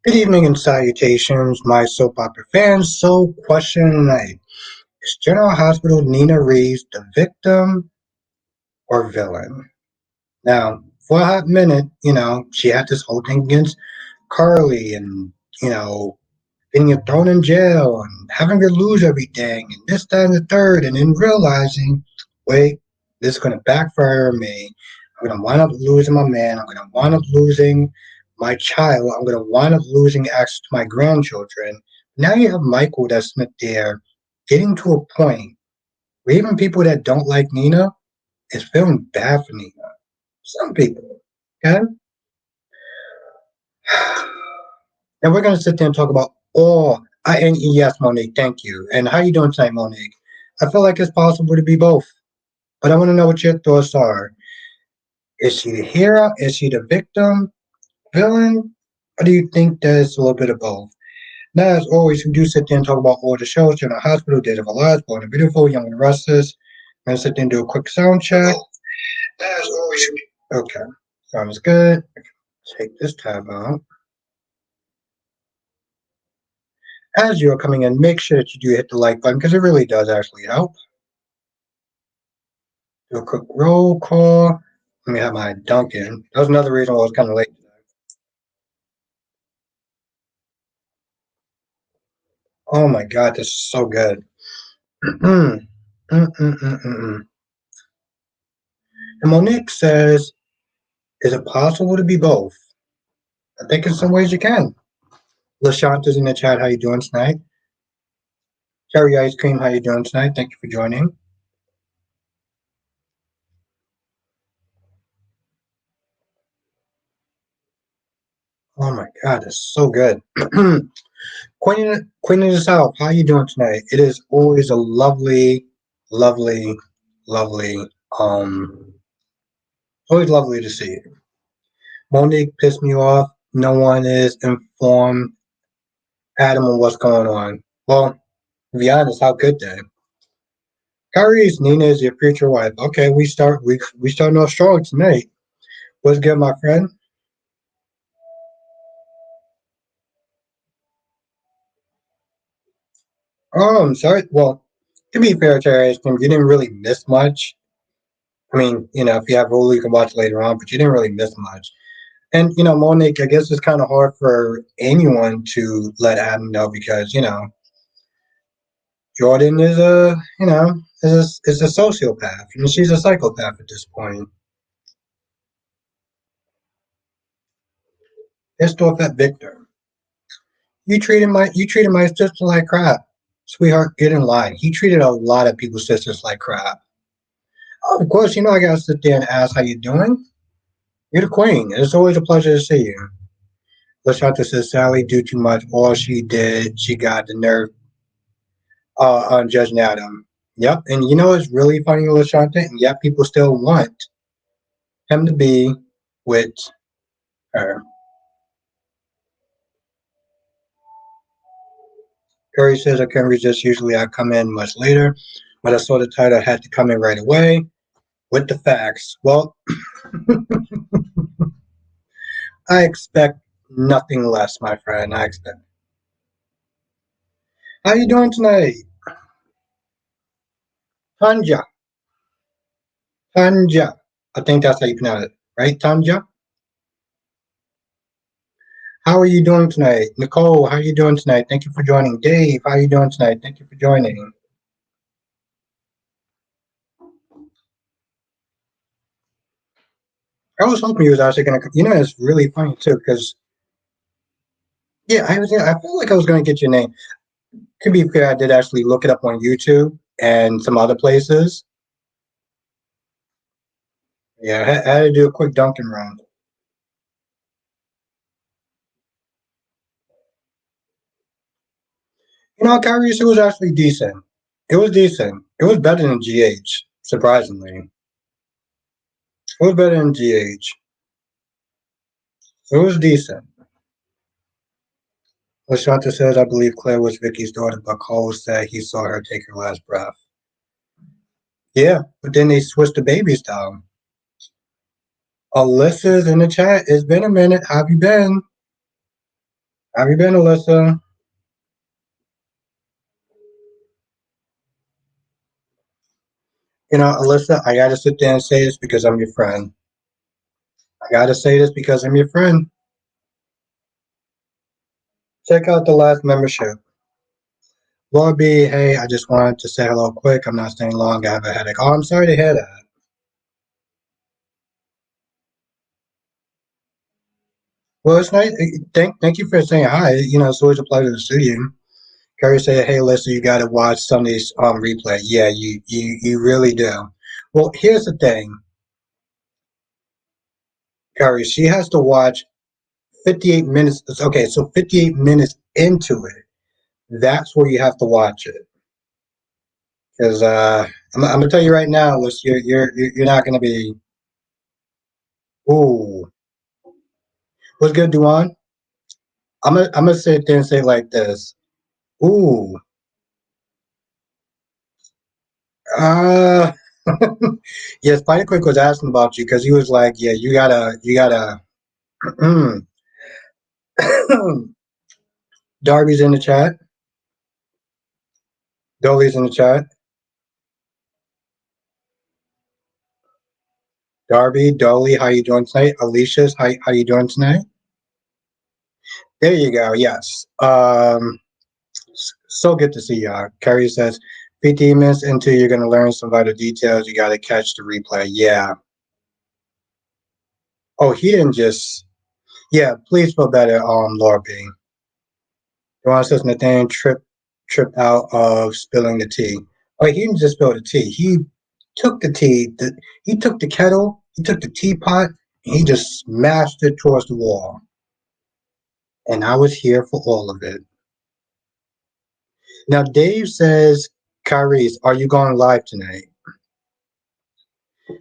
Good evening and salutations, my soap opera fans. So, question tonight: is General Hospital Nina Reeves the victim or villain? Now, for a hot minute, she had this whole thing against Carly and, you know, getting thrown in jail and having to lose everything and this, that, and the third, and then realizing, wait, this is going to backfire on me. I'm going to wind up losing my man. I'm going to wind up losing my child. I'm going to wind up losing access to my grandchildren. Now you have Michael that's there getting to a point where even people that don't like Nina is feeling bad for Nina. Some people, okay? And we're going to sit there and talk about all. And yes, Monique, thank you. And how you doing tonight, Monique? I feel like it's possible to be both, but I want to know what your thoughts are. Is she the hero? Is she the victim, villain? Or do you think there's a little bit of both? Now, as always, we do sit there and talk about all the shows during the hospital, Days of Our Lives, Born and Beautiful, Young and Restless. We're going to sit there and do a quick sound check. Now, as always, okay, sounds good. Take this tab out. As you're coming in, make sure that you do hit the like button because it really does actually help. Do a quick roll call. Let me have my Dunkin'. That was another reason why I was kind of late today. Oh my God, this is so good. And Monique says, is it possible to be both? I think in some ways you can. LaShanta's in the chat. How you doing tonight? Cherry Ice Cream, how you doing tonight? Thank you for joining. Oh my God, it's so good. Queen of the South, how you doing tonight? It is always a lovely, lovely, lovely, always lovely to see you. Monique pissed me off. No one is informed Adam on what's going on. Well, to be honest, how could they? Kyrie's Nina is your future wife. Okay, we starting off strong tonight. What's good, my friend? Oh, I'm sorry. Well, to be fair, Terry, you didn't really miss much. I mean, if you have Hulu, you can watch later on, but you didn't really miss much. And Monique, I guess it's kind of hard for anyone to let Adam know because Jordan is a sociopath, and she's a psychopath at this point. Pissed off at Victor. You treated my sister like crap, sweetheart. Get in line. He treated a lot of people's sisters like crap. Oh, of course, I gotta sit there and ask how you doing. You're the queen. It's always a pleasure to see you. Lashanta says Sally do too much. All she did, she got the nerve on Judge Adam. Yep, and it's really funny, Lashanta, and yet people still want him to be with her. Curry says I can resist. Usually I come in much later, but I saw the title. I had to come in right away with the facts. Well, I expect nothing less, my friend. I expect. How you doing tonight, Tanja? Tanja. I think that's how you pronounce it, right, Tanja? How are you doing tonight? Nicole, how are you doing tonight? Thank you for joining. Dave, how are you doing tonight? Thank you for joining. I was hoping you was actually going to, it's really funny too, because, yeah, I feel like I was going to get your name. To be fair, I did actually look it up on YouTube and some other places. Yeah, I had to do a quick Dunkin' run. Kyrie's, it was actually decent. It was decent. It was better than GH, surprisingly. It was better than GH. It was decent. Lashanta says, I believe Claire was Vicky's daughter, but Cole said he saw her take her last breath. Yeah, but then they switched the babies down. Alyssa's in the chat. It's been a minute. How have you been? Have you been, Alyssa? Alyssa, I gotta sit there and say this because I'm your friend. I gotta say this because I'm your friend. Check out the last membership. Lord B, hey, I just wanted to say hello quick. I'm not staying long. I have a headache. Oh, I'm sorry to hear that. Well, it's nice. Thank you for saying hi. It's always a pleasure to see you. Carrie said, "Hey, listen, you got to watch Sunday's replay." Yeah, you really do. Well, here's the thing, Carrie. She has to watch 58 minutes. Okay, so 58 minutes into it, that's where you have to watch it. Because I'm gonna tell you right now, Liz, you're not gonna be. Ooh, what's good, Duan? I'm gonna sit there and say like this. Ooh, uh, yeah. Spider Quick was asking about you because he was like, yeah, you gotta. Darby's in the chat. Dolly's in the chat. Darby, Dolly, how you doing tonight? Alicia's, how you doing tonight? There you go. Yes. So good to see y'all. Carrie says, 15 minutes into, you're gonna learn some vital details. You got to catch the replay. Yeah. Oh, he didn't just. Yeah. Please feel better, Laura B. Duane says Nathaniel tripped out of spilling the tea. Oh, he didn't just spill the tea. He took the tea. He took the kettle. He took the teapot. And he just smashed it towards the wall. And I was here for all of it. Now, Dave says, Kyrie's, are you going live tonight?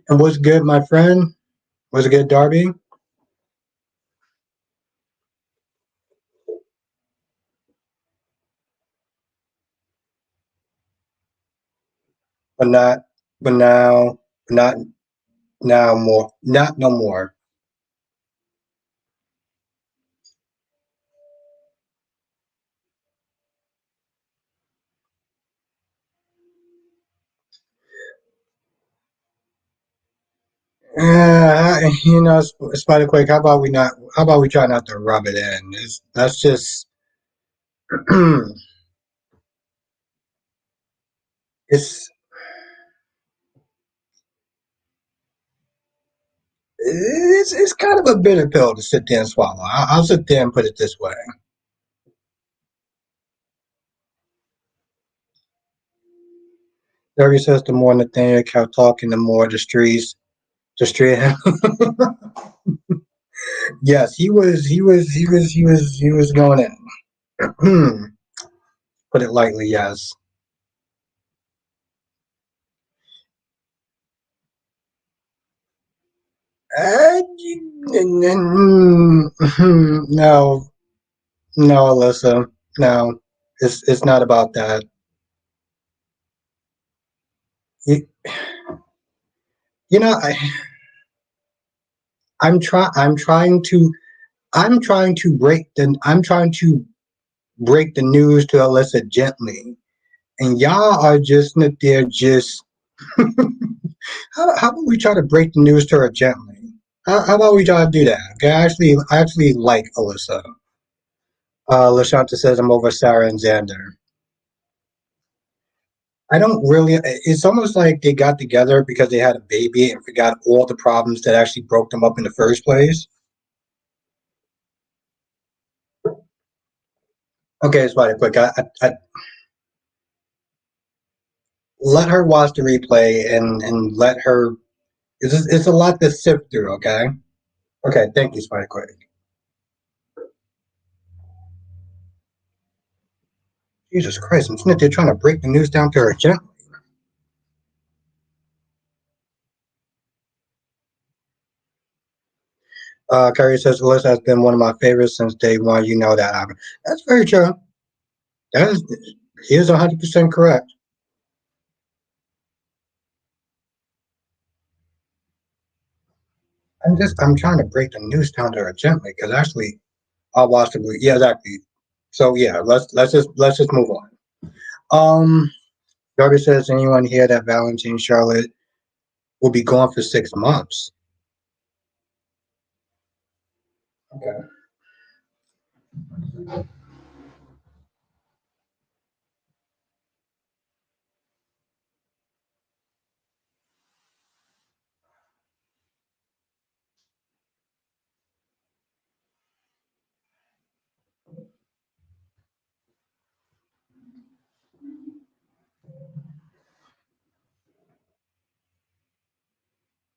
And what's good, my friend? What's good, Darby? But not, but now, not now more, not no more. Spider Quake. How about we not? How about we try not to rub it in? That's just. it's it's kind of a bitter pill to sit there and swallow. I'll sit there and put it this way. Derby says the more Nathaniel kept talking, the more the street. Yes, he was going in. Put it lightly, yes. No, no, Alyssa, no. It's not about that. You, you know, I'm trying to I'm trying to break the news to Alyssa gently, and y'all are just not there. Just how about we try to break the news to her gently? How about we try to do that? Okay, I actually like Alyssa. Lashanta says I'm over Sarah and Xander. I don't really. It's almost like they got together because they had a baby and forgot all the problems that actually broke them up in the first place. Okay, it's fine. Quick. I let her watch the replay and let her. It's a lot to sift through. Okay. Okay. Thank you, Spider Quick. Jesus Christ, I'm sitting there trying to break the news down to her gently. Carrie says Alyssa has been one of my favorites since day one. You know that, Ivan. That's very true. That is, he is 100% correct. I'm trying to break the news down to her gently because actually I'll watch the movie. Yeah, exactly. So yeah, let's just move on. Um, Darby says, anyone here that Valentine Charlotte will be gone for 6 months? Okay.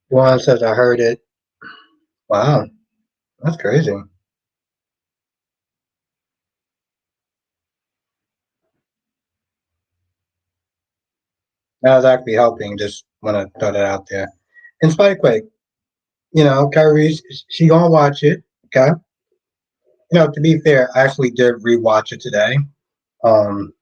Juan says, I heard it. Wow, that's crazy. That was actually helping. Just want to throw that out there. And Spike Quick, Kyrie, she gonna watch it. Okay. To be fair, I actually did rewatch it today. Um,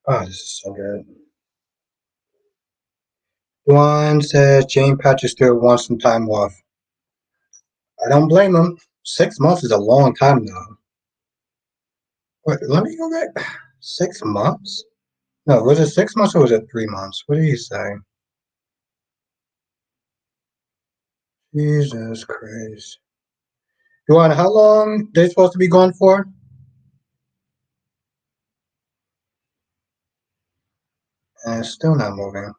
oh, this is so good. Juan says Jane Patrick Stewart wants some time off. I don't blame him. 6 months is a long time now. Wait, let me go back. 6 months? No, was it 6 months or was it 3 months? What did he say? Jesus Christ. Juan, how long they supposed to be gone for? And it's still not moving.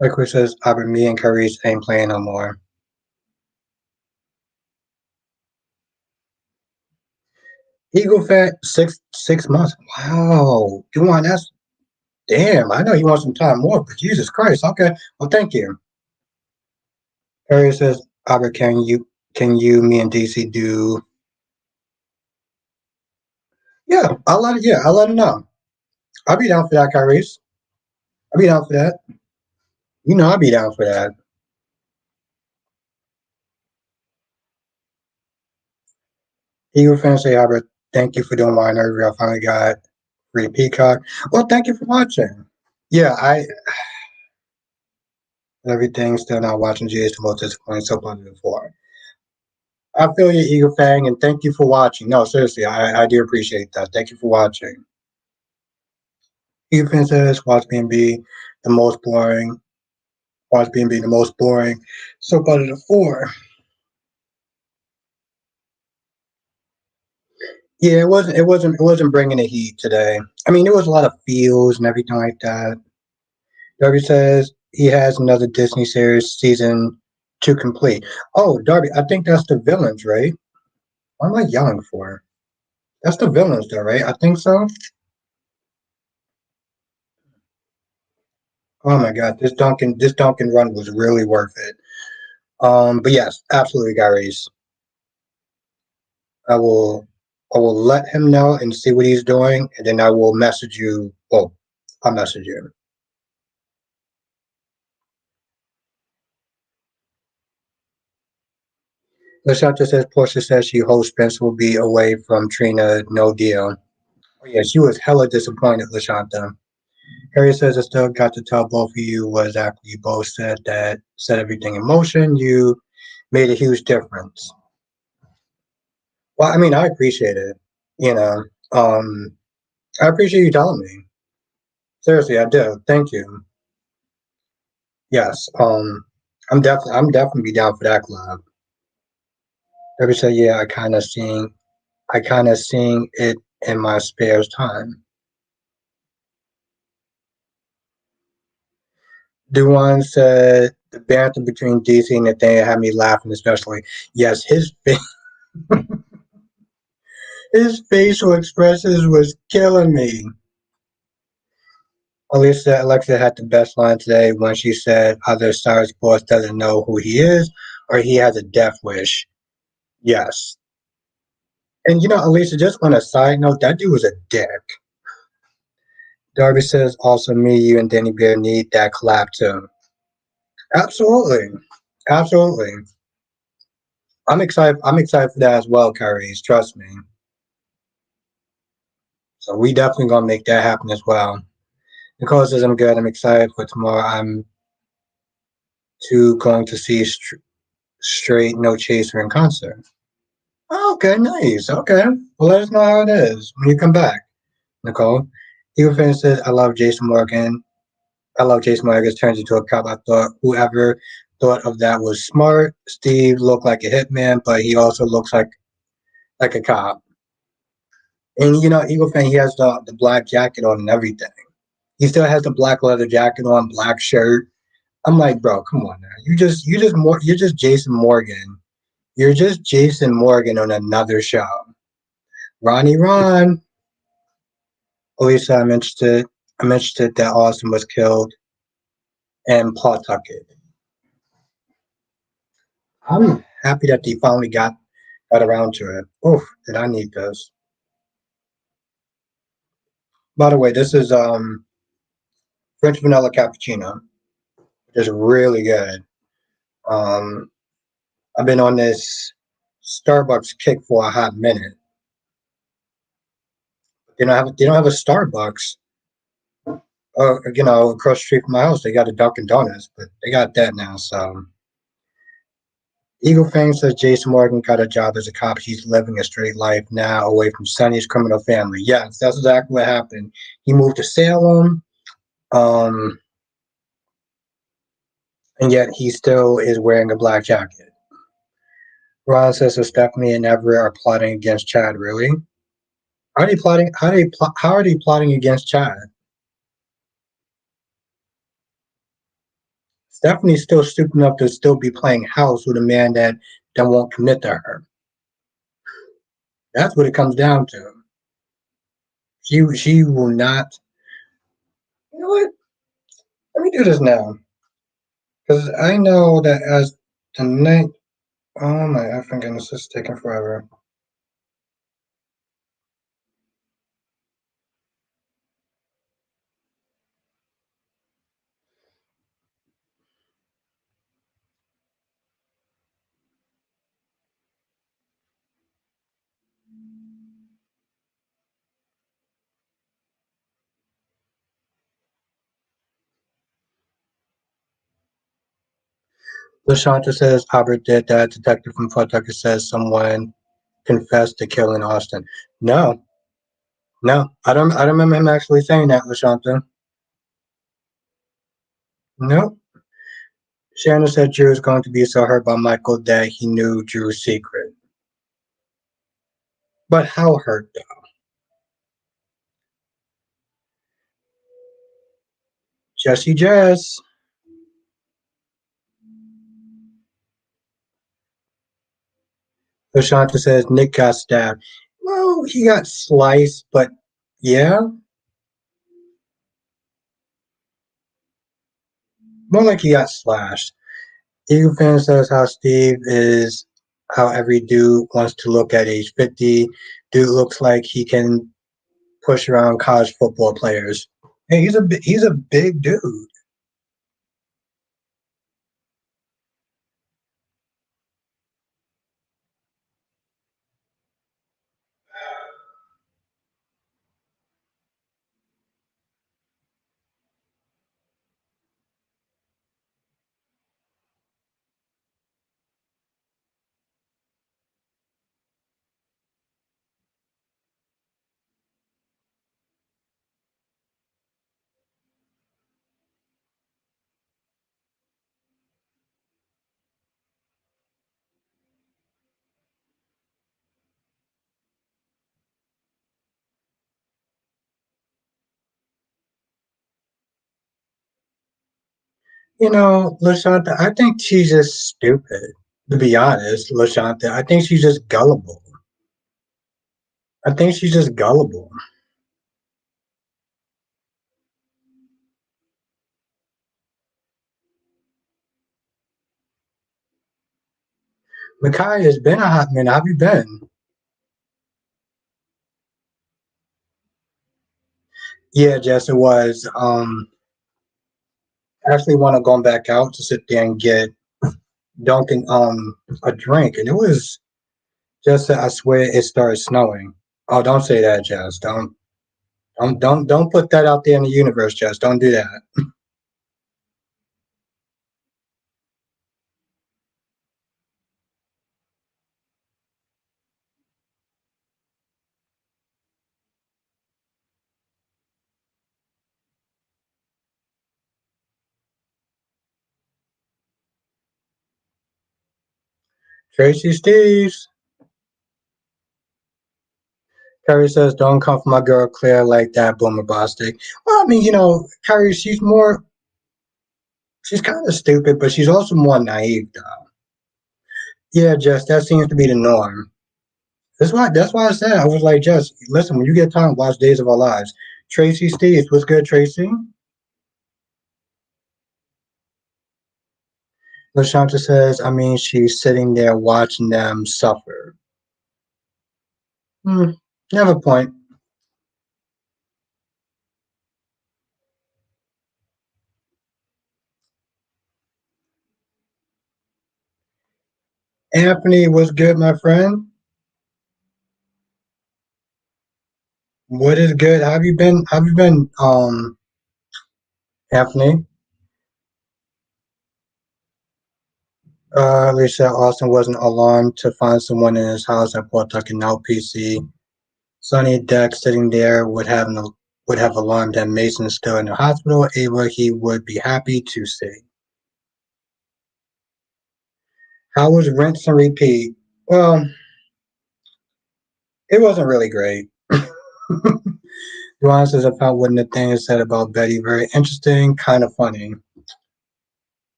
Like Chris says, Albert, me and Carice ain't playing no more. Eagle Fat, six months. Wow. Juan, that's damn. I know he wants some time more, but Jesus Christ. Okay. Well, thank you. Carice says, Albert, me and DC do? Yeah, I'll let him know. I'll be down for that, Carice. I'll be down for that. I'll be down for that. Eagle fans say, Albert, thank you for doing my interview. I finally got free Peacock. Well, thank you for watching. Yeah, I everything still not watching G is the most disappointing soap opera before. I feel you, Eagle Fang, and thank you for watching. No, seriously, I do appreciate that. Thank you for watching. Eagle Fang says, Watch B&B the most boring. Watch B&B the most boring soap opera before. Yeah, it wasn't bringing the heat today. I mean, there was a lot of feels and everything like that. Darby says he has another Disney series season to complete. Oh, Darby, I think that's the villains, right? What am I yelling for? That's the villains, though, right? I think so. Oh my God, this Duncan run was really worth it. But yes, absolutely, Gary's. I will, I will let him know and see what he's doing, and then I will message you. Well, I'll message you. Lashanta says Portia says she hopes Spencer will be away from Trina. No deal. Oh, yeah, she was hella disappointed, Lashanta. Harry says, I still got to tell both of you what exactly you both said that set everything in motion. You made a huge difference. Well, I mean, I appreciate it. You know, um, I appreciate you telling me. Seriously, I do. Thank you. Yes. I'm definitely be down for that club. Harry said, yeah, I kind of seeing it in my spare time. Duan said the banter between DC and Nathaniel had me laughing, especially. Yes, his facial expressions was killing me. Alexa had the best line today when she said either Cyrus Boss doesn't know who he is or he has a death wish. Yes. And Alicia, just on a side note, that dude was a dick. Darby says also me, you, and Danny Bear need that collab too. Absolutely. Absolutely. I'm excited for that as well, Kyrie. Trust me. So we definitely gonna make that happen as well. Nicole says I'm good. I'm excited for tomorrow. I'm too going to see straight no chaser in concert. Oh, okay, nice. Okay, well let us know how it is when you come back, Nicole. Eagle fan says I love Jason Morgan. I love Jason Morgan turns into a cop. I thought whoever thought of that was smart. Steve looked like a hitman, but he also looks like a cop. And Eagle fan, he has the black jacket on and everything. He still has the black leather jacket on, black shirt. I'm like, bro, come on now. You're just Jason Morgan. You're just Jason Morgan on another show. Ronnie Ron. Lisa, I'm interested. I'm interested that Austin was killed and Pawtucket. I'm happy that they finally got around to it. Oof, did I need this? By the way, this is French vanilla cappuccino. It's really good. Um, I've been on this Starbucks kick for a hot minute. They don't have a Starbucks. Across the street from my house, they got a Dunkin' Donuts, but they got that now. So Eagle Fang says Jason Morgan got a job as a cop. He's living a straight life now away from Sonny's criminal family. Yes, that's exactly what happened. He moved to Salem, um, and yet he still is wearing a black jacket. Ron says so Stephanie and Everett are plotting against Chad. Really? How are they plotting? How are they plotting against Chad? Stephanie's still stupid enough to still be playing house with a man that won't commit to her. That's what it comes down to. She will not. You know what? Let me do this now because I know that as tonight. Oh my effing goodness, this is taking forever. Lashanta says Albert did that. Detective from Pawtucket says someone confessed to killing Austin. No, no, I don't remember him actually saying that, Lashanta. No. Shannon said Drew was going to be so hurt by Michael that he knew Drew's secret. But how hurt though? Jesse Jess. Lashanta says Nick got stabbed. Well, he got sliced, but yeah, more like he got slashed. Eagle fan says how Steve is how every dude wants to look at age 50. Dude looks like he can push around college football players. Hey, he's a big dude. Lashanta, I think she's just stupid. To be honest, Lashanta, I think she's just gullible. I think she's just gullible. Micaiah, has been a hot minute. How have you been? Yeah, Jess, it was. Actually, want to go back out to sit there and get Dunkin' a drink, and it was just. I swear it started snowing. Oh, don't say that, Jess. Don't. Don't put that out there in the universe, Jess. Don't do that. Tracy Steves. Carrie says, "Don't come for my girl Claire like that, boomer bostic." Well, I mean, Carrie, she's kind of stupid, but she's also more naive, though. Yeah, Jess, that seems to be the norm. That's why I said I was like, Jess, listen, when you get time, watch Days of Our Lives. Tracy Steves, what's good, Tracy? LaShanta says, I mean, she's sitting there watching them suffer. Hmm, you have a point. Anthony, what's good, my friend? What is good? How have you been? How have you been, Anthony? Lisa Austin wasn't alarmed to find someone in his house at Pawtucket now PC. Sonny Deck sitting there would have alarmed him. Mason still in the hospital. Ava he would be happy to see. How was rinse and repeat? Well, it wasn't really great. Ron says I found what Nathaniel said about Betty very interesting, kind of funny.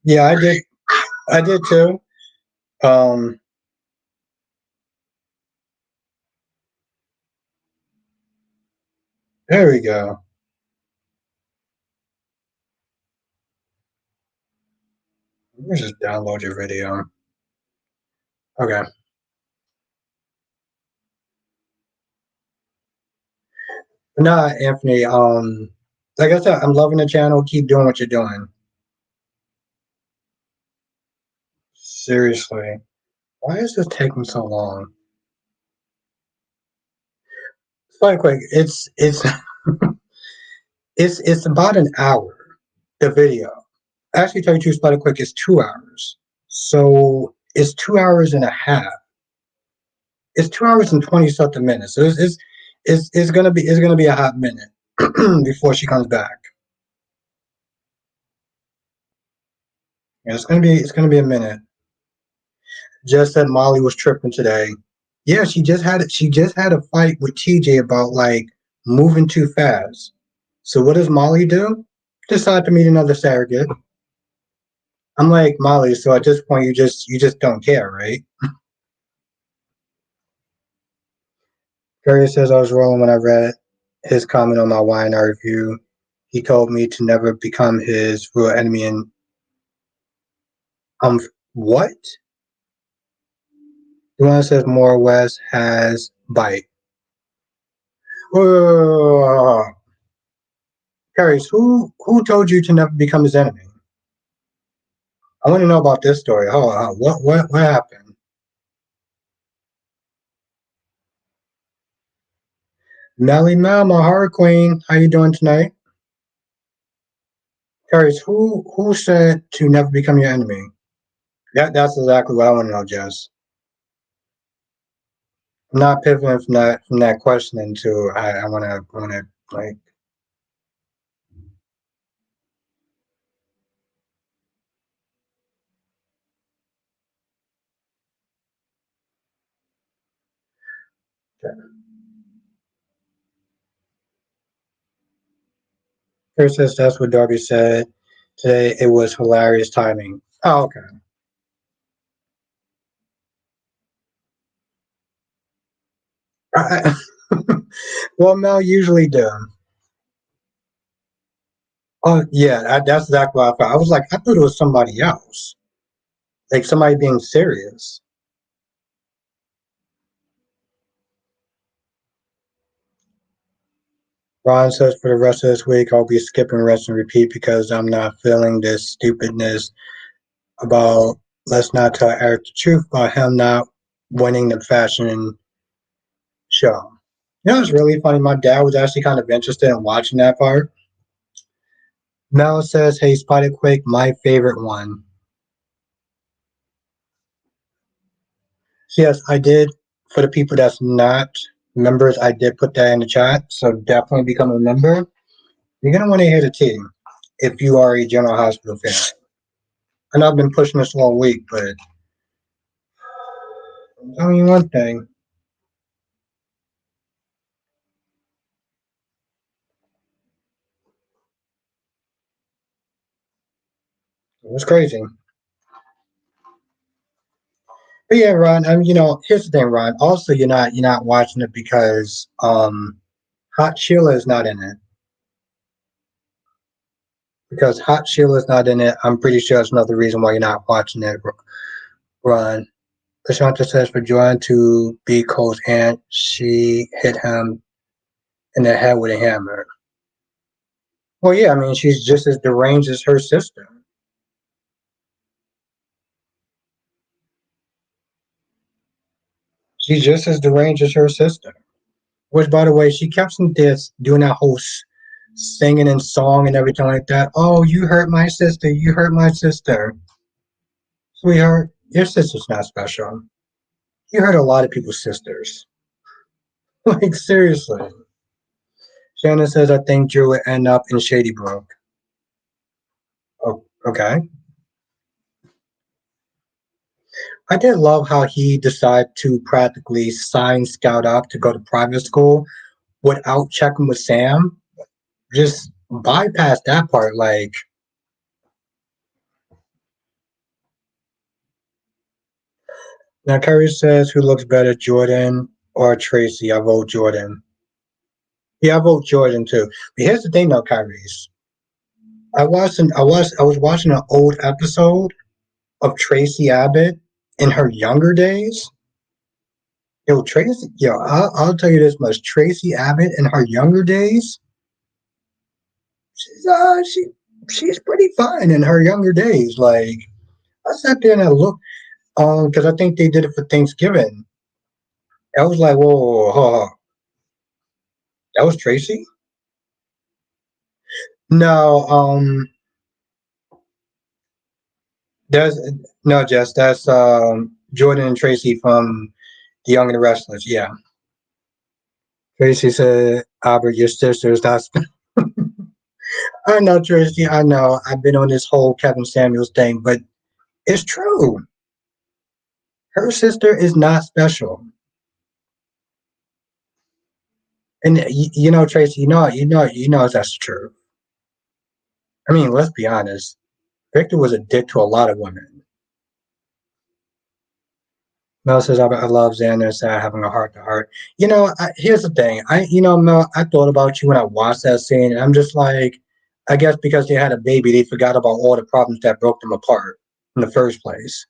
Yeah, I did. I did too. Um, there we go. Let me just download your video. Okay. Nah, Anthony. Like I said, I'm loving the channel. Keep doing what you're doing. Seriously, why is this taking so long? It's quick. It's about an hour. The video. Actually, tell you the truth, Spider Quick is 2 hours. So it's 2 hours and a half. It's 2 hours and 20 something minutes. So it's gonna be a hot minute before she comes back. Yeah, it's gonna be a minute. Just that Molly was tripping today. Yeah, she just had a fight with TJ about like moving too fast. So what does Molly do? Decide to meet another surrogate. I'm like, Molly, so at this point you just don't care, right? Curry says I was rolling when I read his comment on my YNR review. He told me to never become his real enemy and what? The one that says more West has bite. Oh, Curry, who told you to never become his enemy? I want to know about this story. Hold on, what happened? Melly Mel, my heart queen, how you doing tonight? Curry, who said to never become your enemy? That's exactly what I want to know, Jess. I'm not pivoting from that question into I wanna like Chris says that's what Darby said today. It was hilarious timing. Oh, okay. I, well, Mel usually do. Oh yeah, that's exactly what I thought. I was like, I thought it was somebody else, like somebody being serious. Ron says for the rest of this week, I'll be skipping rest and repeat because I'm not feeling this stupidness about let's not tell Eric the truth about him not winning the fashion show. You know, it's really funny. My dad was actually kind of interested in watching that part. Mel says, "Hey, Spider Quick, my favorite one." So yes, I did. For the people that's not members, I did put that in the chat. So definitely become a member. You're gonna want to hear the team if you are a General Hospital fan. And I've been pushing this all week, but I'll tell you one thing. It was crazy. But yeah, Ron. I mean, here's the thing, Ron. Also, you're not watching it because Hot Sheila is not in it. Because Hot Sheila's not in it, I'm pretty sure that's another reason why you're not watching it, Ron. Lashanta says for Joanne to be Cole's aunt, she hit him in the head with a hammer. Well, yeah, I mean, she's just as deranged as her sister. She's just as deranged as her sister. Which, by the way, she kept some this doing that whole singing and song and everything like that. Oh, you hurt my sister. You hurt my sister. Sweetheart, your sister's not special. You hurt a lot of people's sisters. Like, seriously. Shannon says, I think Drew will end up in Shady Brook. Oh, okay. I did love how he decided to practically sign Scout up to go to private school without checking with Sam. Just bypass that part. Like, now Curry says, who looks better, Jordan or Tracy? I vote Jordan. Yeah, I vote Jordan too. But here's the thing though, Kyrie's. I was watching an old episode of Tracy Abbott in her younger days. I'll tell you this much. Tracy Abbott in her younger days, she's she's pretty fine in her younger days. Like I sat there and I looked because I think they did it for Thanksgiving. I was like, whoa, that was Tracy? No, there's no Jess, that's Jordan and Tracy from The Young and the Restless. Yeah. Tracy said, Albert, your sister is not I know, Tracy, I know. I've been on this whole Kevin Samuels thing, but it's true. Her sister is not special. And Tracy, that's true. I mean, let's be honest. Victor was a dick to a lot of women. Mel says, I love Xander and Sad having a heart to heart. Here's the thing. Mel, I thought about you when I watched that scene, and I'm just like, I guess because they had a baby, they forgot about all the problems that broke them apart in the first place.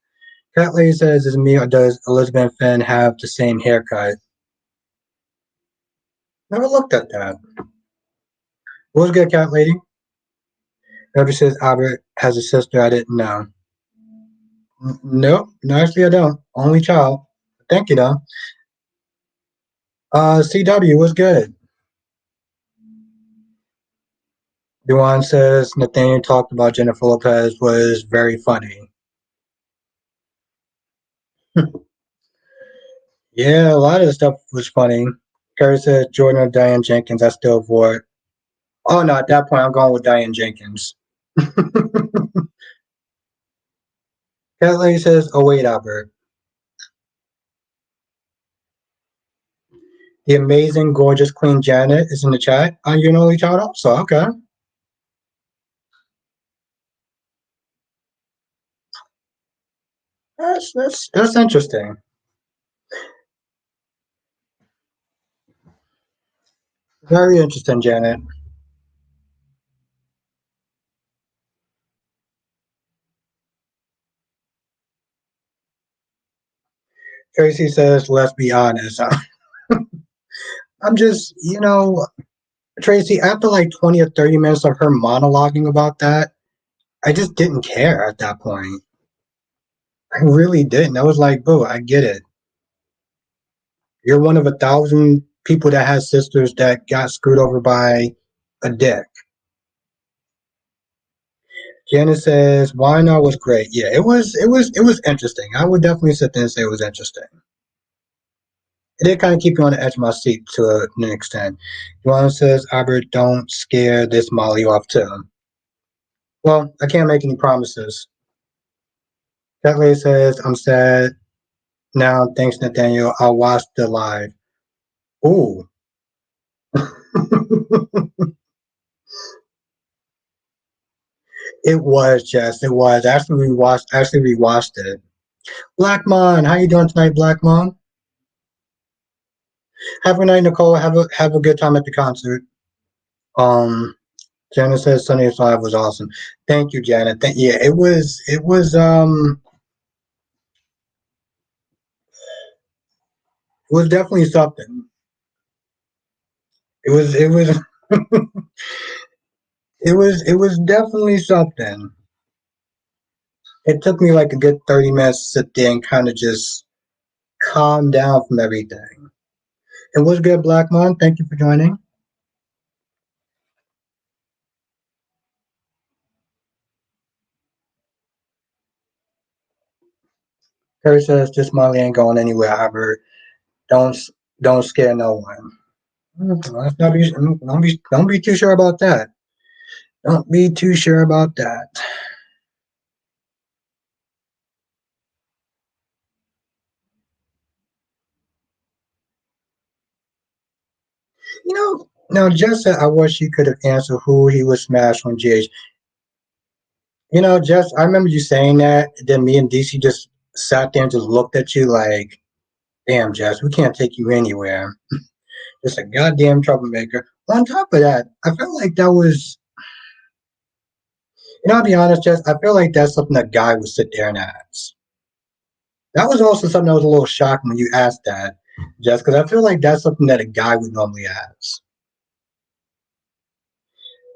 Cat Lady says, is me or does Elizabeth Finn have the same haircut? Never looked at that. What was good, Cat Lady? Never says Albert has a sister. I didn't know. Nope. No, actually, I don't. Only child. Thank you, though. CW was good. Duan says Nathaniel talked about Jennifer Lopez was very funny. Yeah, a lot of the stuff was funny. Curry says Jordan or Diane Jenkins. I still vote. Oh no, at that point I'm going with Diane Jenkins. Cat Lady says, "Oh wait, Albert, the amazing, gorgeous Queen Janet is in the chat. You're an only child also. Okay, that's interesting. Very interesting, Janet. Tracy says, let's be honest. I'm just, Tracy, after like 20 or 30 minutes of her monologuing about that, I just didn't care at that point. I really didn't. I was like, boo, I get it. You're one of 1,000 people that had sisters that got screwed over by a dick. Janice says, "Why not was great. Yeah, it was interesting. I would definitely sit there and say it was interesting. It did kind of keep you on the edge of my seat to an extent. Joanna says, Albert, don't scare this Molly off too. Well, I can't make any promises. Cat Lady says, I'm sad now. Thanks, Nathaniel. I'll watch the live. Ooh. It was, Jess. It was. Actually rewatched it. Black Mon, how you doing tonight, Black Mon? Have a night, Nicole. Have a good time at the concert. Um, Janet says Sunday Live was awesome. Thank you, Janet. Yeah, it was definitely something. It was it was definitely something. It took me like a good 30 minutes to sit there and kind of just calm down from everything. It was good, Black Mon. Thank you for joining. Harry says this Molly ain't going anywhere, Albert. Don't don't scare no one. Let's not be, don't be too sure about that. Don't be too sure about that. Now Jess said I wish he could have answered who he would smash on GH. Jess, I remember you saying that. Then me and DC just sat there and just looked at you like, damn, Jess, we can't take you anywhere. Just a goddamn troublemaker. On top of that, I felt like that was, I'll be honest, Jess, I feel like that's something that guy would sit there and ask. That was also something that was a little shocking when you asked that, Jess, because I feel like that's something that a guy would normally ask.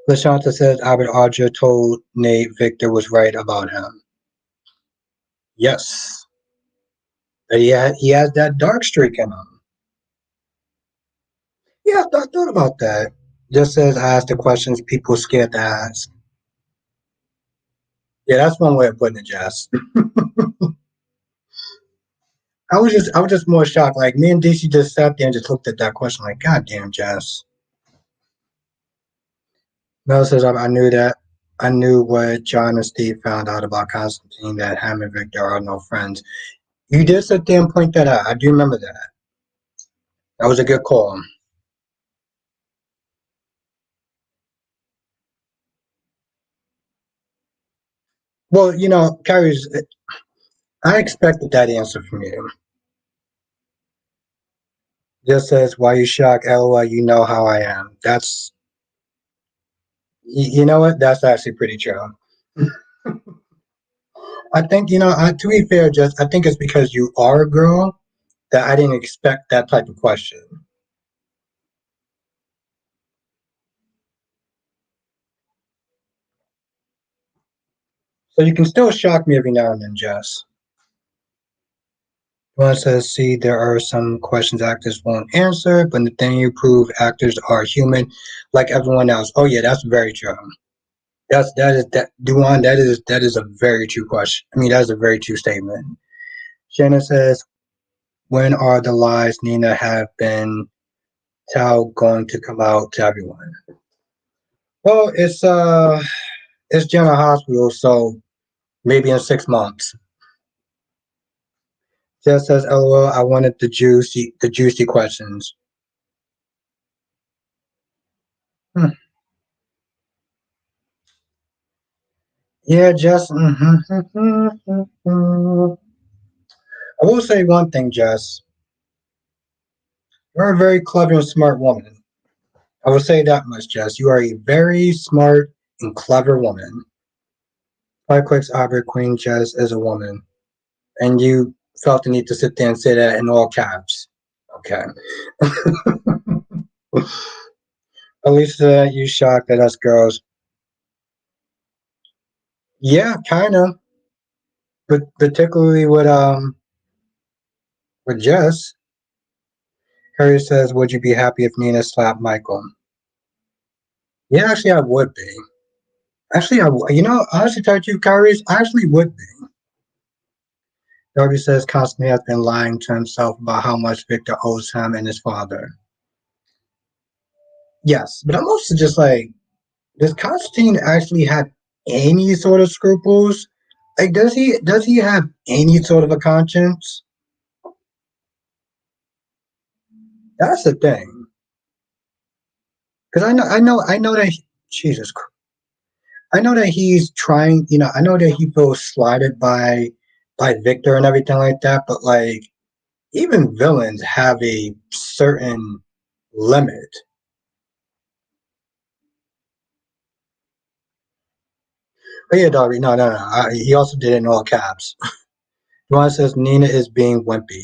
LaShanta says Albert Audra told Nate Victor was right about him. Yes. That he has that dark streak in him. Yeah, I thought about that. Just says I ask the questions people scared to ask. Yeah, that's one way of putting it, Jess. I was just more shocked. Like me and DC just sat there and just looked at that question like, God damn, Jess. Mel says I knew that. I knew what John and Steve found out about Constantine that Ham and Victor are no friends. You did sit there and point that out. I do remember that. That was a good call. Well, Carrie's. I expected that answer from you. Just says, "Why you shocked, LOL? You know how I am." You know what? That's actually pretty true. I think to be fair, just I think it's because you are a girl that I didn't expect that type of question. So you can still shock me every now and then, Jess. One says, "See, there are some questions actors won't answer, but the thing you prove actors are human, like everyone else." Oh yeah, that's very true. That Duan. That is a very true question. I mean, that is a very true statement. Shannon says, "When are the lies Nina have been tell going to come out to everyone?" Well, it's General Hospital, so maybe in 6 months. Just says, "LOL." I wanted the juicy questions. Hmm. Yeah, Jess. I will say one thing, Jess. You're a very clever and smart woman. I will say that much, Jess. You are a very smart and clever woman. Five clicks, Albert Queen Jess is a woman. And you felt the need to sit there and say that in all caps. Okay. At least you shocked at us girls. Yeah, kind of. But particularly with Jess. Harry says, would you be happy if Nina slapped Michael? Yeah, actually, I would be. Actually, honestly, tell you, Kyrie, I actually would be. Darby says Constantine has been lying to himself about how much Victor owes him and his father. Yes, but I'm also just like, does Constantine actually have any sort of scruples? Like, does he have any sort of a conscience? That's the thing. Because I know that Jesus Christ, I know that he's trying. I know that he feels slighted by Victor and everything like that. But like, even villains have a certain limit. But yeah, Darby, no, no, no. He also did it in all caps. Juan says Nina is being wimpy.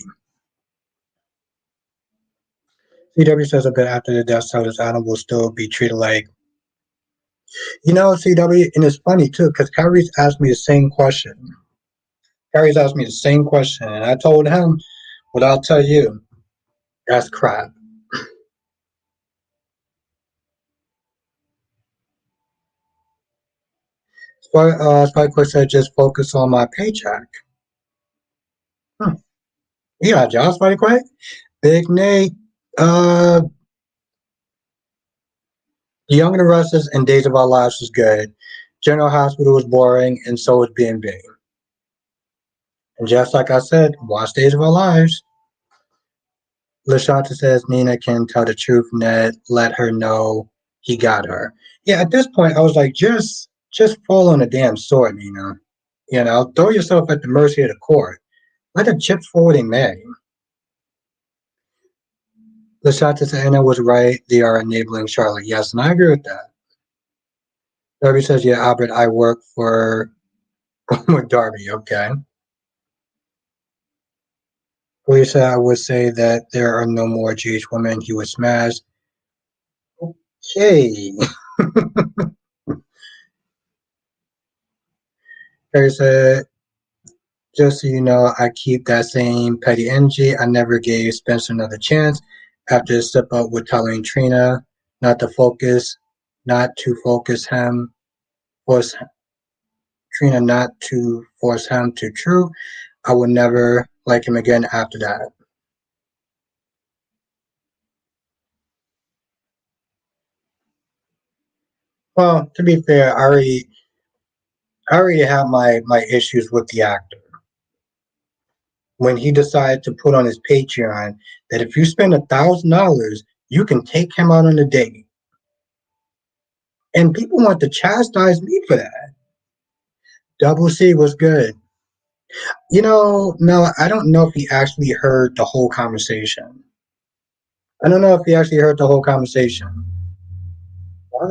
CW says a bit after the death, so this Adam will still be treated like. CW, and it's funny too, because Kyrie's asked me the same question. Kyrie's asked me the same question, and I told him what I'll tell you. That's crap. Spike said just focus on my paycheck. Hmm. You got a job, Spike Quick? Big Nate. Uh, The Young and the Restless and Days of Our Lives was good. General Hospital was boring, and so was B&B. And just like I said, watch Days of Our Lives. Lashanta says Nina can tell the truth. Ned let her know he got her. Yeah, at this point, I was like, just fall on the damn sword, Nina. Throw yourself at the mercy of the court. Let the chips fall where they may. Lashanta says Anna was right. They are enabling Charlotte. Yes, and I agree with that. Darby says, yeah, Albert, I work for with Darby. Okay. Lisa, I would say that there are no more Jewish women he would smash. Okay. Harry said, just so you know, I keep that same petty energy. I never gave Spencer another chance after the step up with Tyler and Trina. Not to focus, not to focus him, force Trina not to force him to true. I would never like him again after that. Well, to be fair, I already have my issues with the actor. When he decided to put on his Patreon that if you spend $1,000, you can take him out on a date. And people want to chastise me for that. Double C was good. No, I don't know if he actually heard the whole conversation. I don't know if he actually heard the whole conversation. Why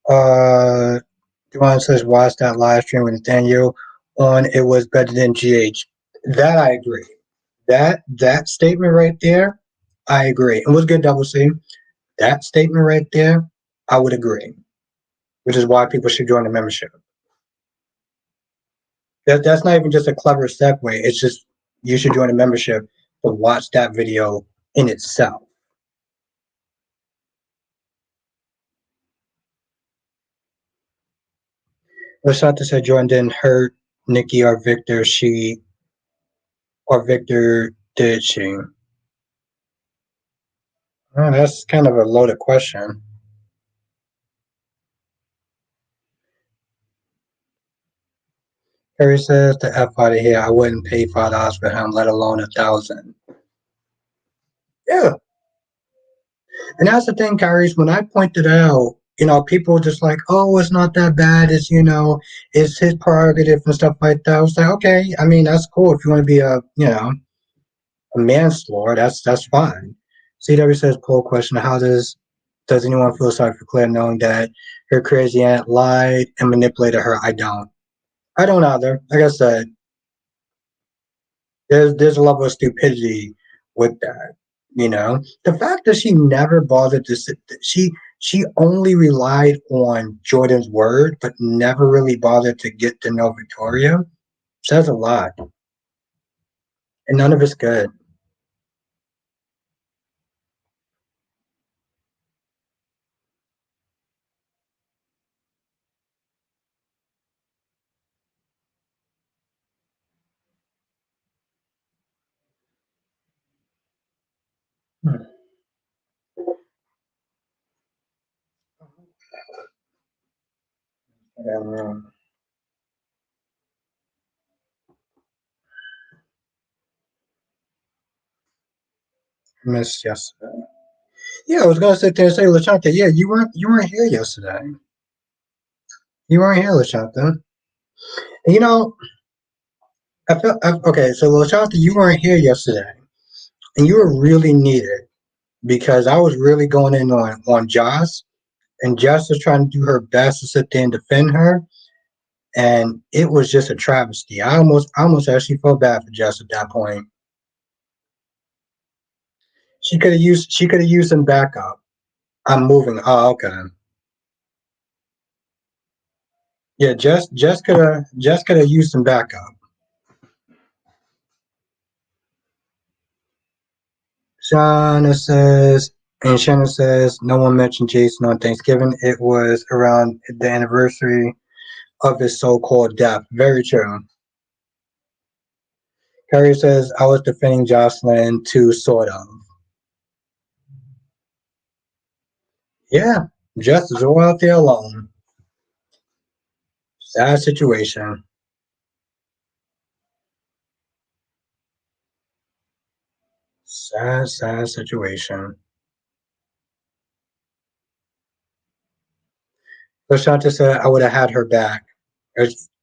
the Duane says watch that live stream with Nathaniel on it was better than GH. That I agree. That statement right there, I agree. It was good, Double C. That statement right there, I would agree. Which is why people should join the membership. That's not even just a clever segue. It's just you should join a membership to watch that video in itself. Rashata said Jordan didn't hurt Nikki or Victor. Victor did she? Oh, that's kind of a loaded question. Harry says the F out of here. I wouldn't pay $5 for him, let alone 1,000. Yeah, and that's the thing, Kyrie. When I pointed out, people were just like, "Oh, it's not that bad. It's his prerogative and stuff like that." I was like, "Okay, I mean, that's cool. If you want to be a manslaughter, that's fine." CW says, "Poll question: How does anyone feel sorry for Claire knowing that her crazy aunt lied and manipulated her? I don't. I don't either. Like I said, there's a level of stupidity with that. The fact that she never bothered to sit, she only relied on Jordan's word, but never really bothered to get to know Victoria, says a lot, and none of it's good. And missed yesterday. Yeah, I was gonna sit there and say, Lashanta, yeah, you weren't here yesterday. You weren't here, Lashanta. And, okay. So Lashanta, you weren't here yesterday, and you were really needed because I was really going in on Joss, and Joss was trying to do her best to sit there and defend her, and it was just a travesty. I almost actually felt bad for Jess at that point. She could have used some backup. I'm moving. Oh, okay. Yeah, Jess could have used some backup. Shauna says, and Shannon says, no one mentioned Jason on Thanksgiving. It was around the anniversary of his so-called death. Very true. Carrie says, I was defending Jocelyn too, sort of. Yeah, Jess is all out there alone. Sad situation. Sad, sad situation. Lashanta said, I would have had her back.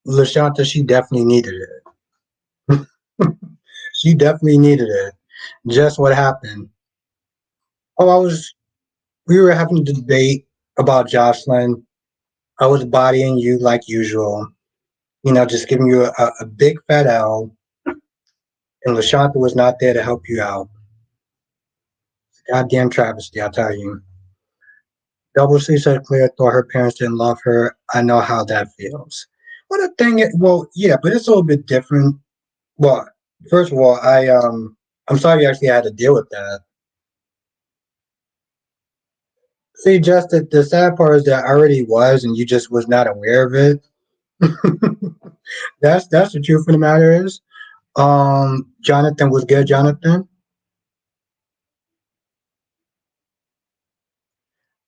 Lashanta, she definitely needed it. She definitely needed it. Just what happened. Oh, we were having a debate about Jocelyn. I was bodying you like usual, just giving you a big fat L, and Lashanta was not there to help you out. Goddamn travesty, I'll tell you. Double C said Claire thought her parents didn't love her. I know how that feels. Well, the thing is, well, yeah, but it's a little bit different. Well, first of all, I'm sorry you actually had to deal with that. See, just the sad part is that I already was, and you just was not aware of it. That's the truth of the matter is. Jonathan was good. Jonathan,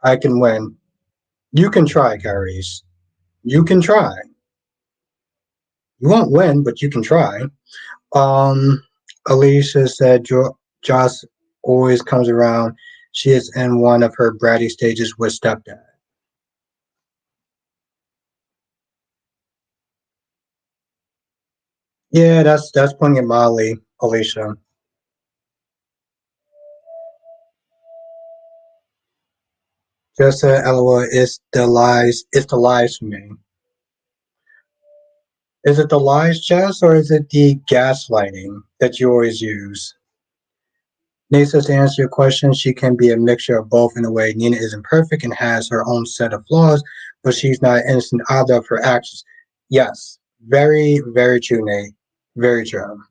I can win. You can try, Carries. You can try. You won't win, but you can try. Um, Alicia said Joss always comes around. She is in one of her bratty stages with stepdad. Yeah, that's putting it mildly, Alicia. Just said, LOL, it's the lies for me. Is it the lies, Jess, or is it the gaslighting that you always use? Nate says to answer your question, she can be a mixture of both in a way. Nina isn't perfect and has her own set of flaws, but she's not innocent either of her actions. Yes, very, very true, Nate. Very true.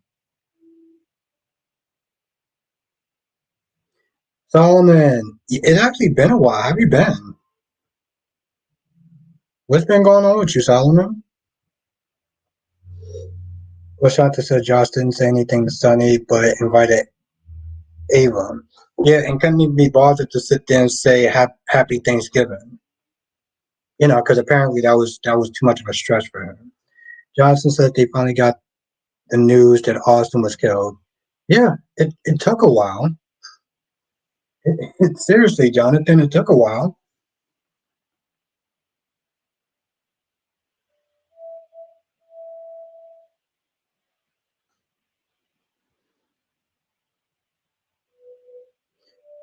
Solomon, it's actually been a while. How have you been? What's been going on with you, Solomon? Lashanta said Josh didn't say anything to Sunny, but invited Ava. Yeah, and couldn't even be bothered to sit there and say Happy Thanksgiving. Because apparently that was too much of a stretch for him. Johnson said they finally got the news that Austin was killed. Yeah, it took a while. Seriously, Jonathan, it took a while.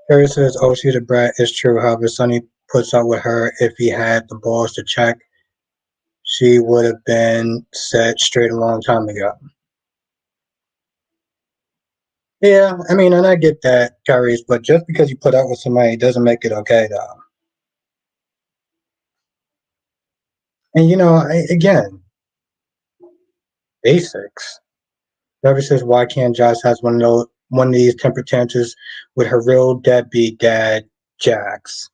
Harry says, "Oh, she's a brat." It's true. However, Sonny puts up with her. If he had the balls to check, she would have been set straight a long time ago. Yeah, I mean, and I get that, Tyrese, but just because you put up with somebody doesn't make it okay, though. And again, basics. Never says why can't Josh has one of these temper tantrums with her real deadbeat dad, Jax.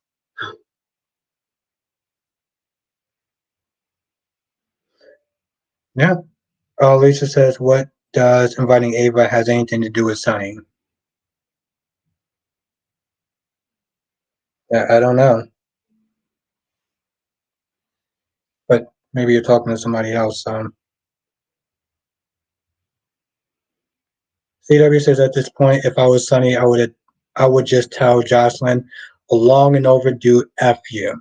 Yeah. Lisa says, what does inviting Ava has anything to do with Sunny? I don't know, but Maybe you're talking to somebody else. CW says at this point, if I was Sunny, I would just tell Jocelyn a long and overdue F you.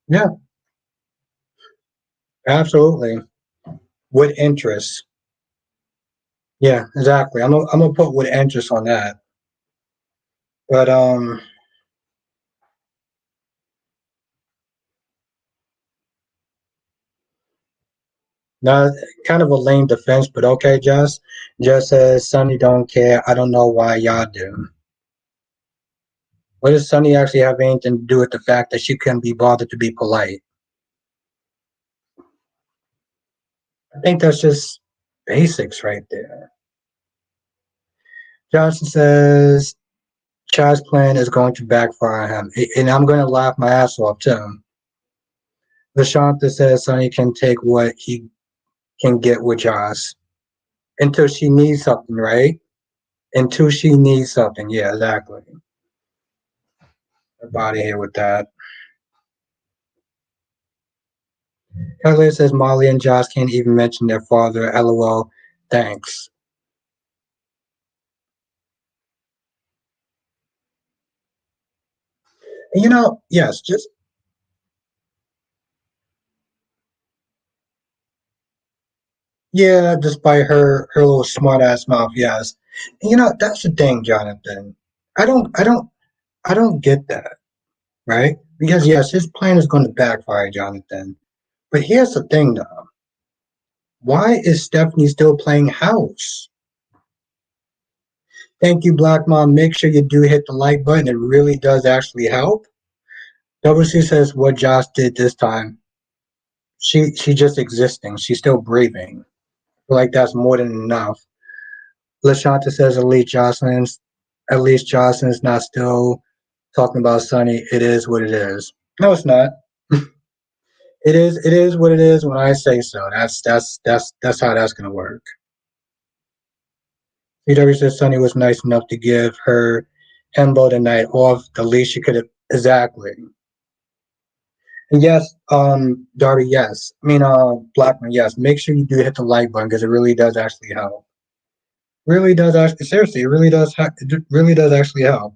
Yeah, absolutely. With interest. Yeah, exactly. I'm gonna put with interest on that. But not kind of a lame defense, but okay, Jess. Jess says Sunny don't care. I don't know why y'all do. What does Sunny actually have anything to do with the fact that she couldn't be bothered to be polite? I think that's just basics right there. Johnson says Chad's plan is going to backfire on him, and I'm going to laugh my ass off too. Lashanta says Sonny can take what he can get with Josh until she needs something, right? Until she needs something. Yeah, exactly. Her body here with that. Calculator says Molly and Josh can't even mention their father. LOL. Thanks. Yes, just yeah, despite her little smart ass mouth, yes. That's the thing, Jonathan. I don't get that, right? Because yes, his plan is going to backfire, Jonathan. But here's the thing though. Why is Stephanie still playing house? Thank you, Black Mom. Make sure you do hit the like button. It really does actually help. Double C says what Josh did this time. She just existing. She's still breathing. I feel like that's more than enough. Lashanta says at least Jocelyn's not still talking about Sunny. It is what it is. No, it's not. It is what it is when I say so. That's how that's gonna work. CW says Sunny was nice enough to give her Hembo the night off. The least she could have exactly. And yes, Darby, yes. I mean Blackman, yes. Make sure you do hit the like button because it really does actually help. Really does actually seriously, it really does actually help.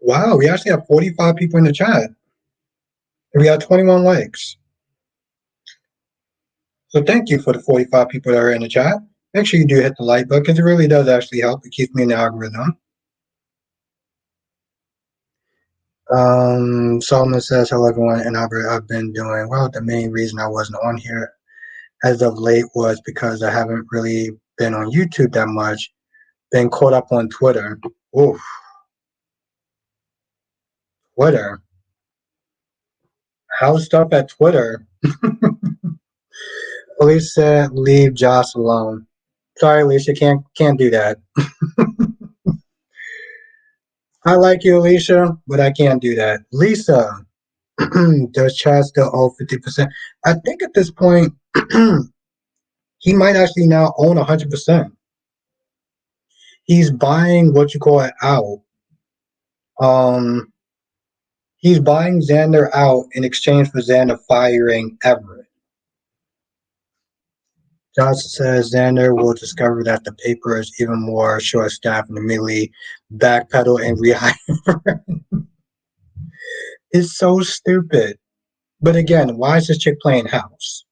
Wow, we actually have 45 people in the chat. And we got 21 likes. So thank you for the 45 people that are in the chat. Make sure you do hit the like button because it really does actually help. It keeps me in the algorithm. Solomon says, hello everyone, and Albert, I've been doing well. The main reason I wasn't on here as of late was because I haven't really been on YouTube that much. Been caught up on Twitter. Oof, Twitter. How's stuff at Twitter? Police said, leave Josh alone. Sorry, Alicia, can't do that. I like you, Alicia, but I can't do that. Lisa, does Chad still owe 50%? I think at this point, he might actually now own 100%. He's buying what you call it out. Um, he's buying Xander out in exchange for Xander firing Everett. Johnson says Xander will discover that the paper is even more short-staffed and immediately backpedal and rehire. It's so stupid. But again, why is this chick playing house?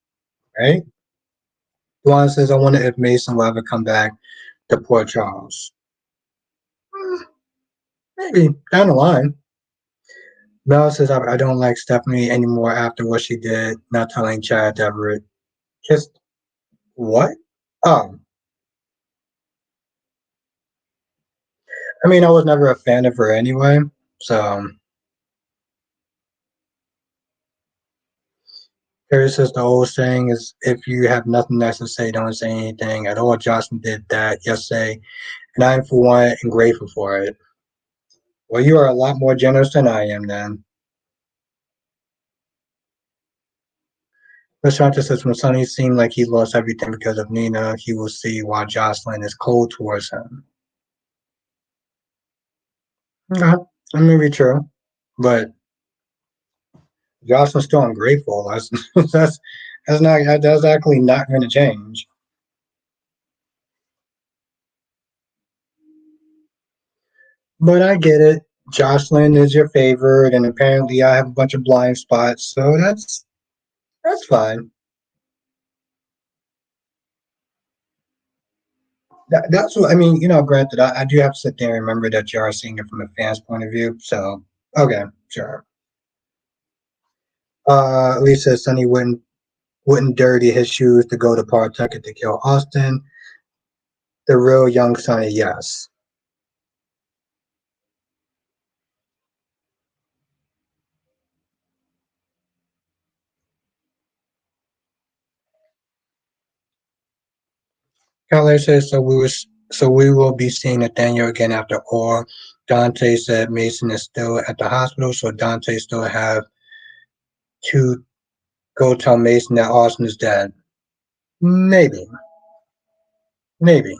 Right? Luan says, I wonder if Mason will ever come back to Port Charles. Maybe down the line. Mel says, I don't like Stephanie anymore after what she did, not telling Chad Everett. Just what? Oh, I mean, I was never a fan of her anyway. So, Harry says the old saying is if you have nothing nice to say, don't say anything at all. Johnson did that yesterday, and I'm, for one, grateful for it. Well, you are a lot more generous than I am, then. Lashanta says when Sonny seemed like he lost everything because of Nina, he will see why Jocelyn is cold towards him. Okay, that may be true, but Jocelyn's still ungrateful. That's that's actually not going to change. But I get it. Jocelyn is your favorite, and apparently I have a bunch of blind spots, so that's fine. That's what I mean. Granted, I do have to sit there and remember that you are seeing it from a fan's point of view. So, okay, sure. Lisa says Sonny wouldn't dirty his shoes to go to Pawtucket to kill Austin. The real young Sonny, yes. Kelly says so we will be seeing Nathaniel again after all. Dante said Mason is still at the hospital, so Dante still have to go tell Mason that Austin is dead. Maybe, maybe.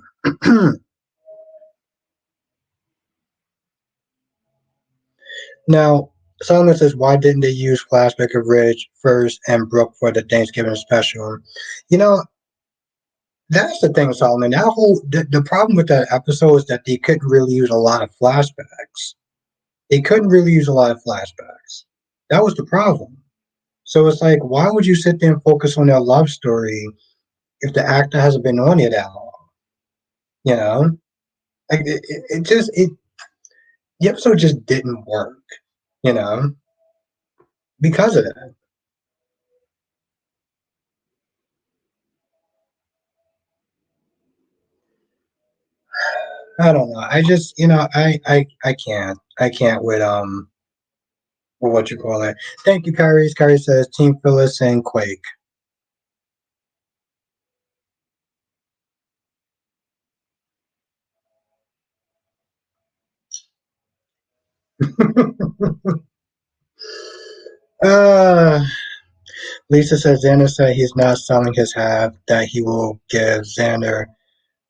Now, Solomon says, why didn't they use flashback of Ridge first and Brooke for the Thanksgiving special? You know, that's the thing, Solomon. The problem with that episode is that they couldn't really use a lot of flashbacks. They couldn't really use a lot of flashbacks. That was the problem. So it's like, why would you sit there and focus on their love story if the actor hasn't been on it that long? You know, like the episode just didn't work. You know, because of that. I don't know. I just, I can't with what you call it. Thank you, Kyrie. Kyrie says Team Phyllis and Quake. uh, Lisa says Xander said he's not selling his half, that he will give Xander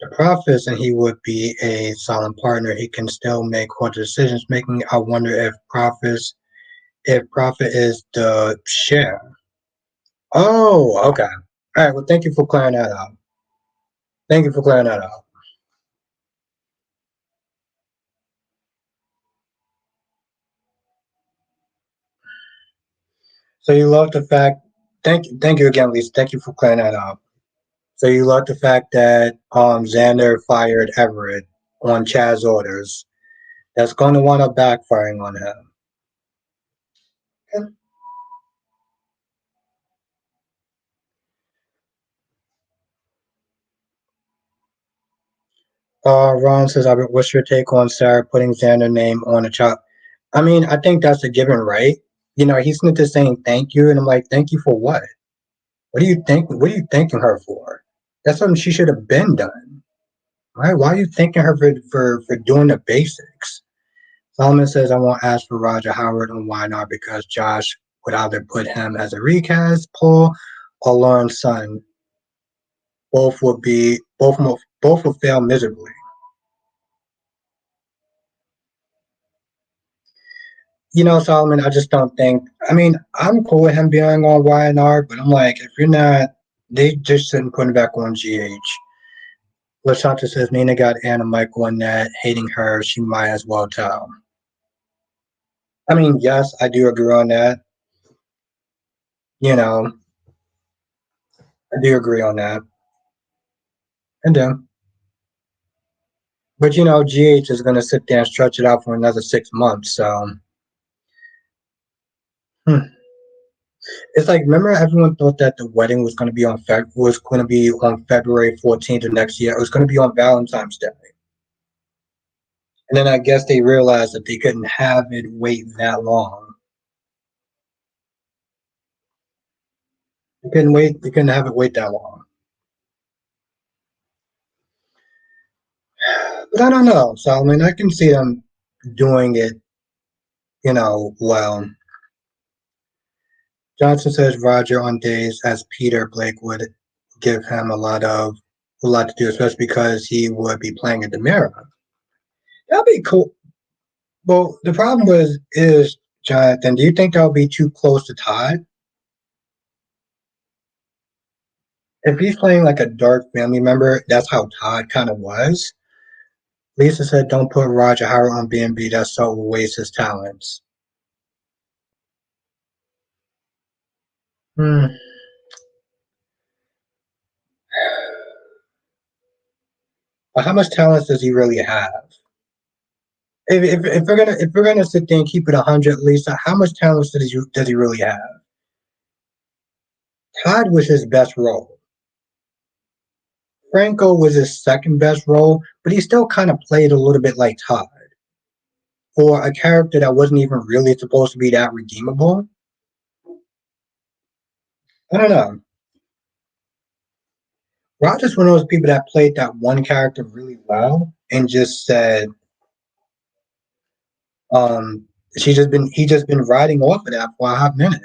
the profits and he would be a solid partner. He can still make hard decisions making. I wonder if profit is the share. Oh, okay. All right. Well, thank you for clearing that up. Thank you for clearing that up. So you love the fact. Thank you again, Lisa. Thank you for clearing that up. So you love the fact that Xander fired Everett on Chaz's orders. That's going to wind up backfiring on him. Ron says, "What's your take on Sarah putting Xander's name on a chop?" I mean, I think that's a given, right? He's not just saying thank you, and I'm like, thank you for what? What do you think? What are you thanking her for? That's something she should have been done, right? Why are you thanking her for doing the basics? Solomon says, I won't ask for Roger Howard and why not because Josh would either put him as a recast, Paul, or Lauren's son. Both will fail miserably. Solomon, I just don't think. I mean, I'm cool with him being on YNR, but I'm like, if you're not, they just shouldn't put him back on GH. Lashanta says Nina got Anna Michael on that, hating her. She might as well tell. I mean, yes, I do agree on that. You know, I do agree on that. I do. But GH is going to sit there and stretch it out for another 6 months. So hmm. It's like, remember, everyone thought that the wedding was going to be on February 14th of next year. It was going to be on Valentine's Day, and then I guess they realized that they couldn't have it wait that long. They couldn't wait. They couldn't have it wait that long. But I don't know, Solomon. I can see them doing it. Well, Johnson says Roger on days as Peter Blake would give him a lot to do, especially because he would be playing a Demira. That'd be cool. Well, the problem was is Jonathan. Do you think that would be too close to Todd? If he's playing like a dark family member, that's how Todd kind of was. Lisa said, "Don't put Roger Howard on B&B. That's so will waste his talents." Hmm. But how much talent does he really have? If we're gonna sit there and keep it 100, Lisa, how much talent does he really have? Todd was his best role. Franco was his second best role, but he still kind of played a little bit like Todd, for a character that wasn't even really supposed to be that redeemable. I don't know. Roger's one of those people that played that one character really well and just said, um, he just been riding off of that for a hot minute.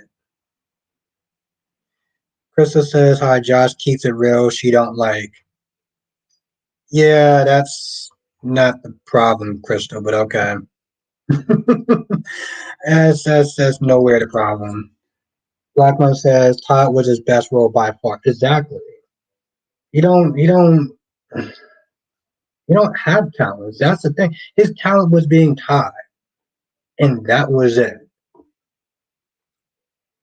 Crystal says hi, Josh keeps it real. She don't like. Yeah, that's not the problem, Crystal, but okay. That's nowhere the problem. Blackman says Todd was his best role by far. Exactly. You don't you don't have talents. That's the thing. His talent was being Todd, and that was it.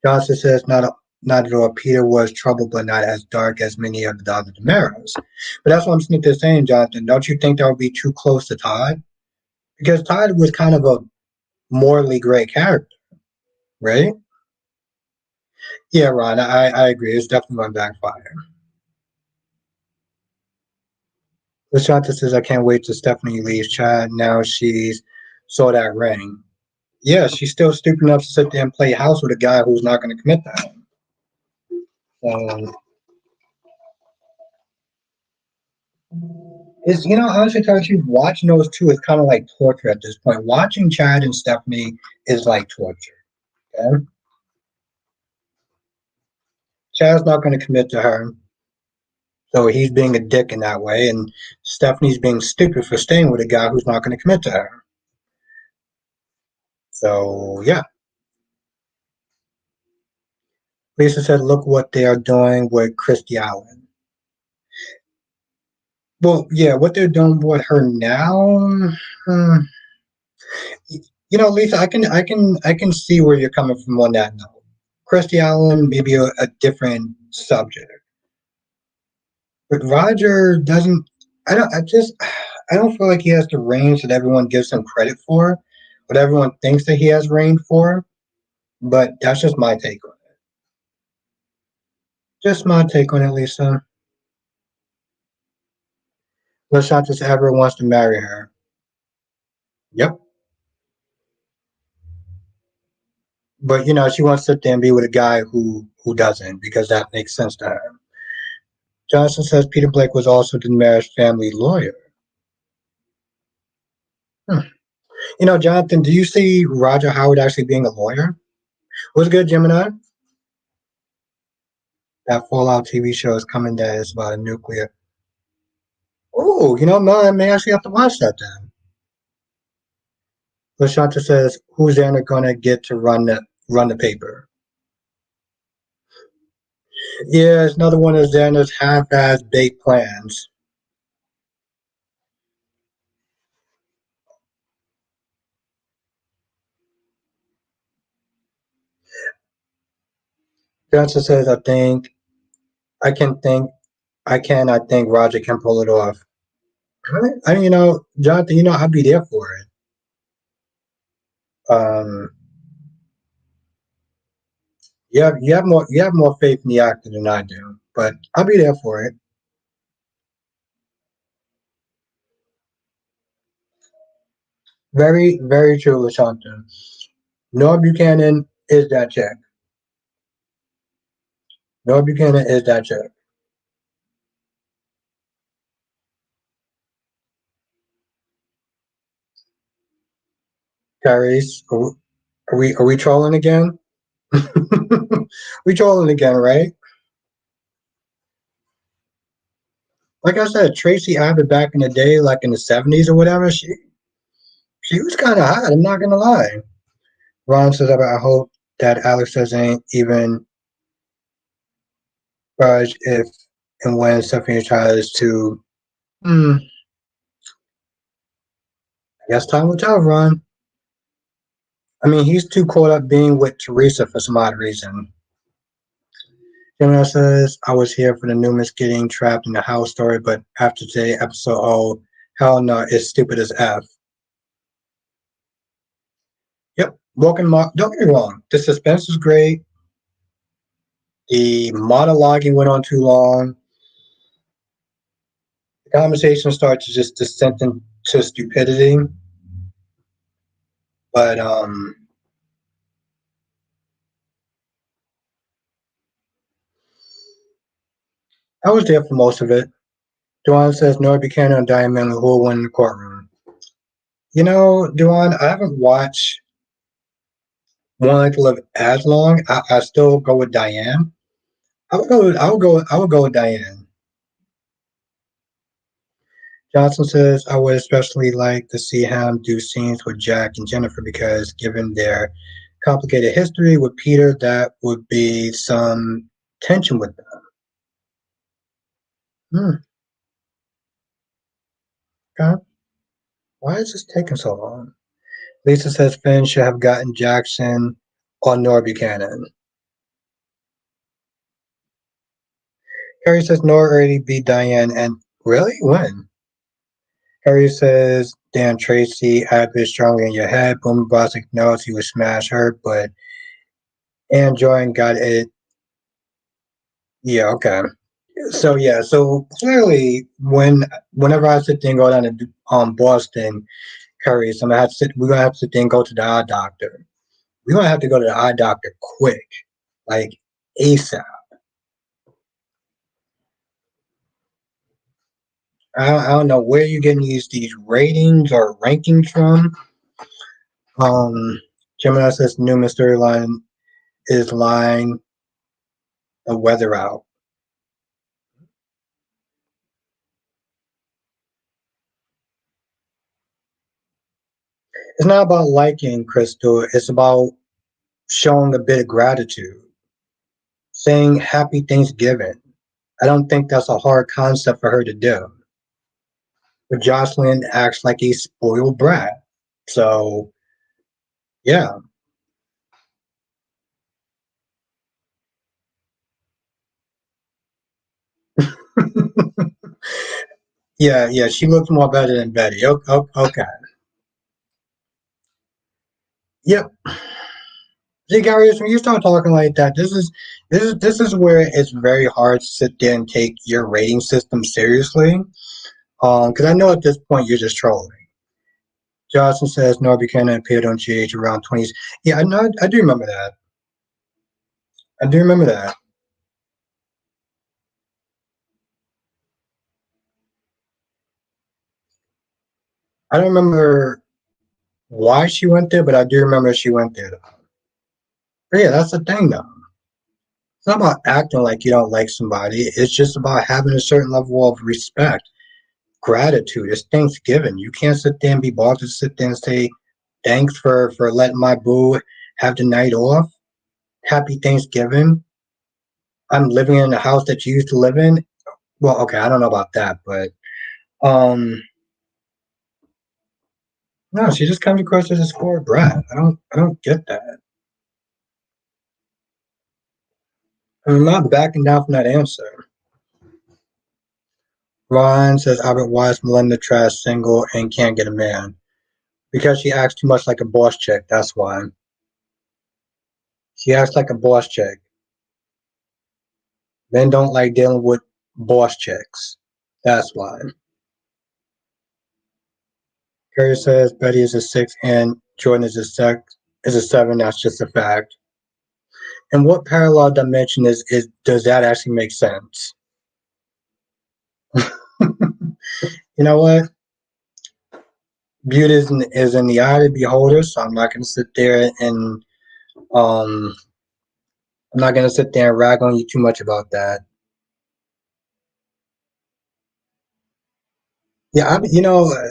Johnson says not at all. Peter was trouble, but not as dark as many of the other Demaras. But that's what I'm sitting there saying, Jonathan. Don't you think that would be too close to Todd? Because Todd was kind of a morally great character, right? Yeah, Ron, I agree. It's definitely going to backfire. Lashanta says, I can't wait till Stephanie leaves Chad. Now she's saw that ring. Yeah, she's still stupid enough to sit there and play house with a guy who's not going to commit that. Um, it's honestly, tell you, watching those two is kind of like torture at this point. Watching Chad and Stephanie is like torture. Okay? Chad's not going to commit to her, so he's being a dick in that way, and Stephanie's being stupid for staying with a guy who's not going to commit to her. So yeah, Lisa said, "Look what they are doing with Christy Allen." Well, yeah, what they're doing with her now. hmm, Lisa, I can see where you're coming from on that note. Christy Allen, maybe a different subject, but Roger doesn't. I don't feel like he has the range that everyone gives him credit for, what everyone thinks that he has range for. But that's just my take on it. Just my take on it, Lisa. LaShantis ever wants to marry her. Yep. But she wants to sit there and be with a guy who doesn't because that makes sense to her. Johnson says Peter Blake was also Daenerys' family lawyer. Hmm. Jonathan, do you see Roger Howard actually being a lawyer? What's good, Gemini? That Fallout TV show is coming that is about a nuclear. Oh, man, I may actually have to watch that then. Lashanta says, who's Anna gonna get to run the paper? Yeah, it's another one of Xander's half-ass baked plans. Johnson says, I can think, I think Roger can pull it off. Jonathan, I'd be there for it. Um, you have more faith in the actor than I do, but I'll be there for it. Very, very true, Lashanta. Noah Buchanan is that chick. Noah Buchanan is that chick. Tyrese, are we trolling again? We trolling again, right? Like I said, Tracy Abbott back in the day, like in the '70s or whatever, she was kind of hot. I'm not gonna lie. Ron says, "I hope that Alex doesn't even budge if and when Stephanie tries to." Hmm, I guess time will tell, Ron. I mean, he's too caught up being with Teresa for some odd reason. Gemini says, "I was here for the Newmans getting trapped in the house story, but after today episode, oh hell no, it's stupid as f." Yep, Welcome, Mark. Don't get me wrong. The suspense was great. The monologuing went on too long. The conversation started to just descend into stupidity. But I was there for most of it. Duan says Nora Buchanan and Diamond who will win in the courtroom. You know, Duan, I haven't watched One Life to Live as long. I still go with Diane. I would go with Diane. Johnson says I would especially like to see him do scenes with Jack and Jennifer because given their complicated history with Peter, that would be some tension with them. Hmm, okay. Why is this taking so long? Lisa says Finn should have gotten Jackson on Nora Buchanan. Harry says Nora already beat Diane, and really? When? Harry says, damn, Tracy, I have been stronger in your head. Boomer Bostic knows he would smash her, but Anne Jordan got it. Yeah, okay. So yeah, so clearly, whenever I sit there and go down to Boston, Curry, so I'm gonna have to sit. We're gonna have to sit there and go to the eye doctor. We're gonna have to go to the eye doctor quick, like ASAP. I don't know where you're getting these ratings or rankings from. Um, Gemini says new mystery line is lying the weather out. It's not about liking Crystal. It's about showing a bit of gratitude, saying Happy Thanksgiving. I don't think that's a hard concept for her to do. But Jocelyn acts like a spoiled brat. So yeah, yeah. She looks more better than Betty. Okay. Yep. See, Gary, when you start talking like that, this is where it's very hard to sit there and take your rating system seriously. Because I know at this point you're just trolling. Johnson says Nora Buchanan appeared on GH around 20s. Yeah, I know. I do remember that. I do remember that. I don't remember why she went there, but I do remember she went there. But yeah, that's the thing, though. It's not about acting like you don't like somebody. It's just about having a certain level of respect, gratitude. It's Thanksgiving. You can't sit there and be bothered to sit there and say, thanks for letting my boo have the night off. Happy Thanksgiving. I'm living in the house that you used to live in. Well, okay, I don't know about that, but um, no, she just comes across as a spoiled brat. I don't get that. I'm not backing down from that answer. Ron says Albert Wise, Melinda Trash, single, and can't get a man. Because she acts too much like a boss chick, that's why. She acts like a boss chick. Men don't like dealing with boss chicks. That's why. Carrie says Betty is a six and Jordan is a seven. That's just a fact. And what parallel dimension is does that actually make sense? You know what? Beauty is in the eye of the beholder, so I'm not going to sit there and um I'm not gonna sit there and rag on you too much about that. Yeah,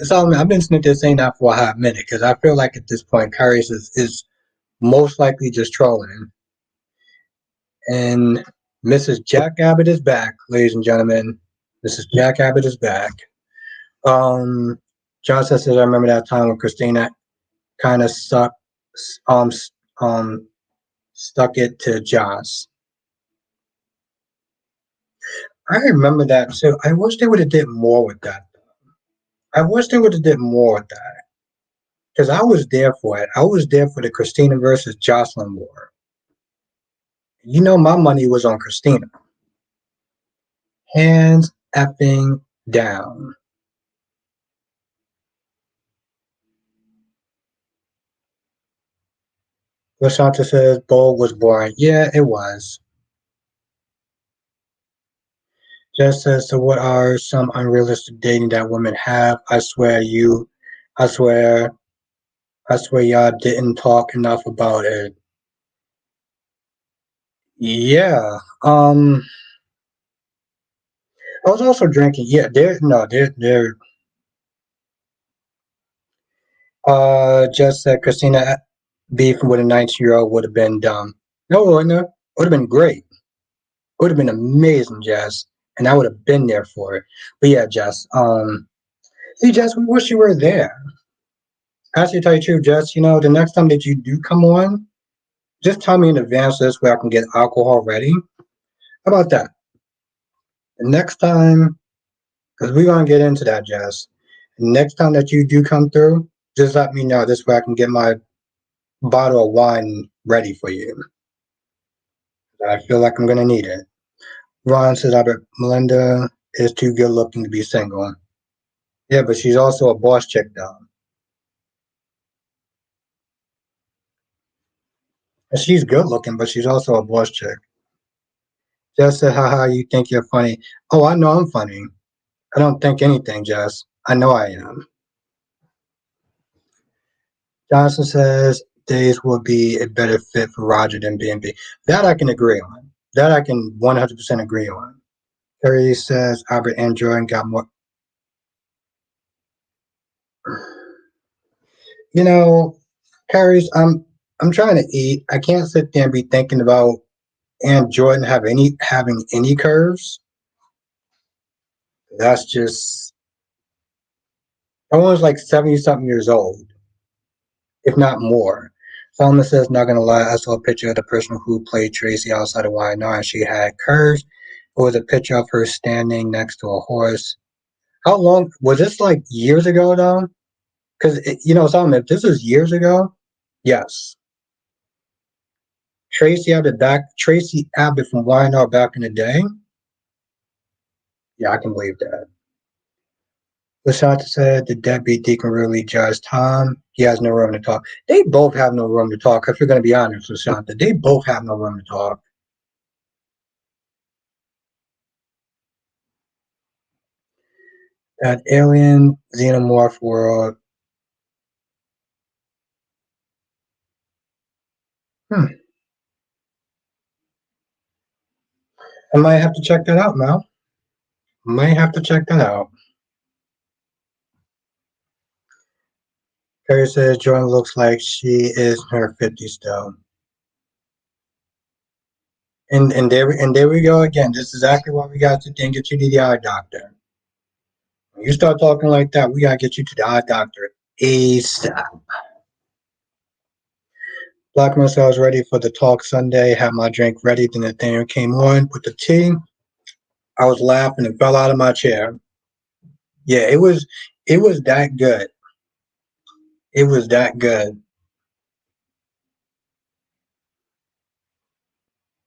Solomon, I've been sitting there saying that for a hot minute because I feel like at this point, Kyrie's is most likely just trolling. And Mrs. Jack Abbott is back, ladies and gentlemen. Mrs. Jack Abbott is back. Um, Johnson says, I remember that time when Christina kind of um, um, stuck it to Joss. I remember that too. I wish they would have did more with that. I wish they would have did more with that because I was there for it. I was there for the Christina versus Jocelyn war. My money was on Christina, hands effing down. Lashanta says Bold was boring. Yeah, it was. Just says, so what are some unrealistic dating that women have? I swear, I swear y'all didn't talk enough about it. Yeah. I was also drinking. Yeah, they're just said Christina beefing with a 19-year-old would have been dumb. No, it wouldn't have. It would have been great. It would have been amazing, Jess. And I would have been there for it. But yeah, Jess. See, Jess, we wish you were there. Actually, to tell you the truth, Jess, the next time that you do come on, just tell me in advance this way I can get alcohol ready. How about that? The next time, because we're going to get into that, Jess. Next time that you do come through, just let me know. This way I can get my bottle of wine ready for you. I feel like I'm going to need it. Ron says, I bet Melinda is too good looking to be single. Yeah, but she's also a boss chick, though. And she's good looking, but she's also a boss chick. Jess said, haha, you think you're funny. Oh, I know I'm funny. I don't think anything, Jess. I know I am. Johnson says Days will be a better fit for Roger than B&B. That I can agree on. That I can 100% agree on. Terry says Albert and Jordan got more. You know, Carrie's. I'm trying to eat. I can't sit there and be thinking about and Jordan having any curves. That's just. I was like 70 something years old, if not more. Solomon says, not gonna lie, I saw a picture of the person who played Tracy outside of YNR and she had curves. It was a picture of her standing next to a horse. How long was this, like years ago though? Because Solomon, if this was years ago, yes. Tracy Abbott from YNR back in the day. Yeah, I can believe that. Lashanta said, did Debbie Deacon really judge Tom? He has no room to talk. They both have no room to talk, if you're going to be honest, Lashanta. They both have no room to talk. That alien xenomorph world. Hmm. I might have to check that out, Mel. Might have to check that out. Perry says Jordan looks like she is in her 50s still. And there we go again. This is exactly why we got to get you to the eye doctor. When you start talking like that, we gotta get you to the eye doctor ASAP. Black myself was ready for the talk Sunday, had my drink ready, then Nathaniel came on with the tea. I was laughing and fell out of my chair. Yeah, it was that good. It was that good.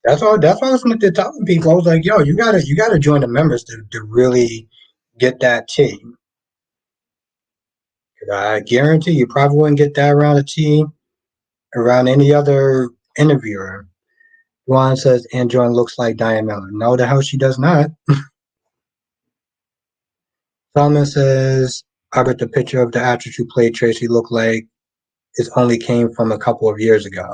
That's why I was telling people. I was like, yo, you gotta join the members to really get that tea. 'Cause I guarantee you probably wouldn't get that around a tea around any other interviewer. Juan says Ann Jordan looks like Diane Miller. No, the hell she does not. Solomon says I bet the picture of the actress who played Tracy looked like it only came from a couple of years ago.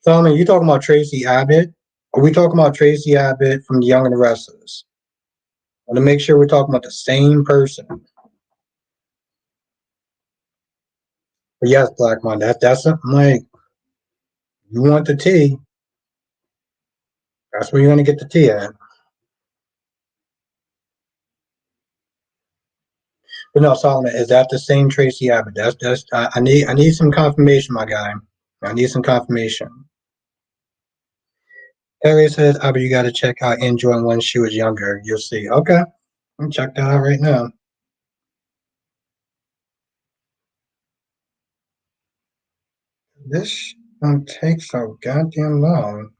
So I mean, you talking about Tracy Abbott? Are we talking about Tracy Abbott from The Young and the Restless? I want to make sure we're talking about the same person. But yes, Black Mon, that's something like you want the tea. That's where you're gonna get the tea at. But no, Solomon, is that the same Tracy Abbott? That's I need some confirmation, my guy. I need some confirmation. Harry says, Abby, you gotta check out Enjoy when she was younger. You'll see. Okay. I'll check that out right now. This don't take so goddamn long.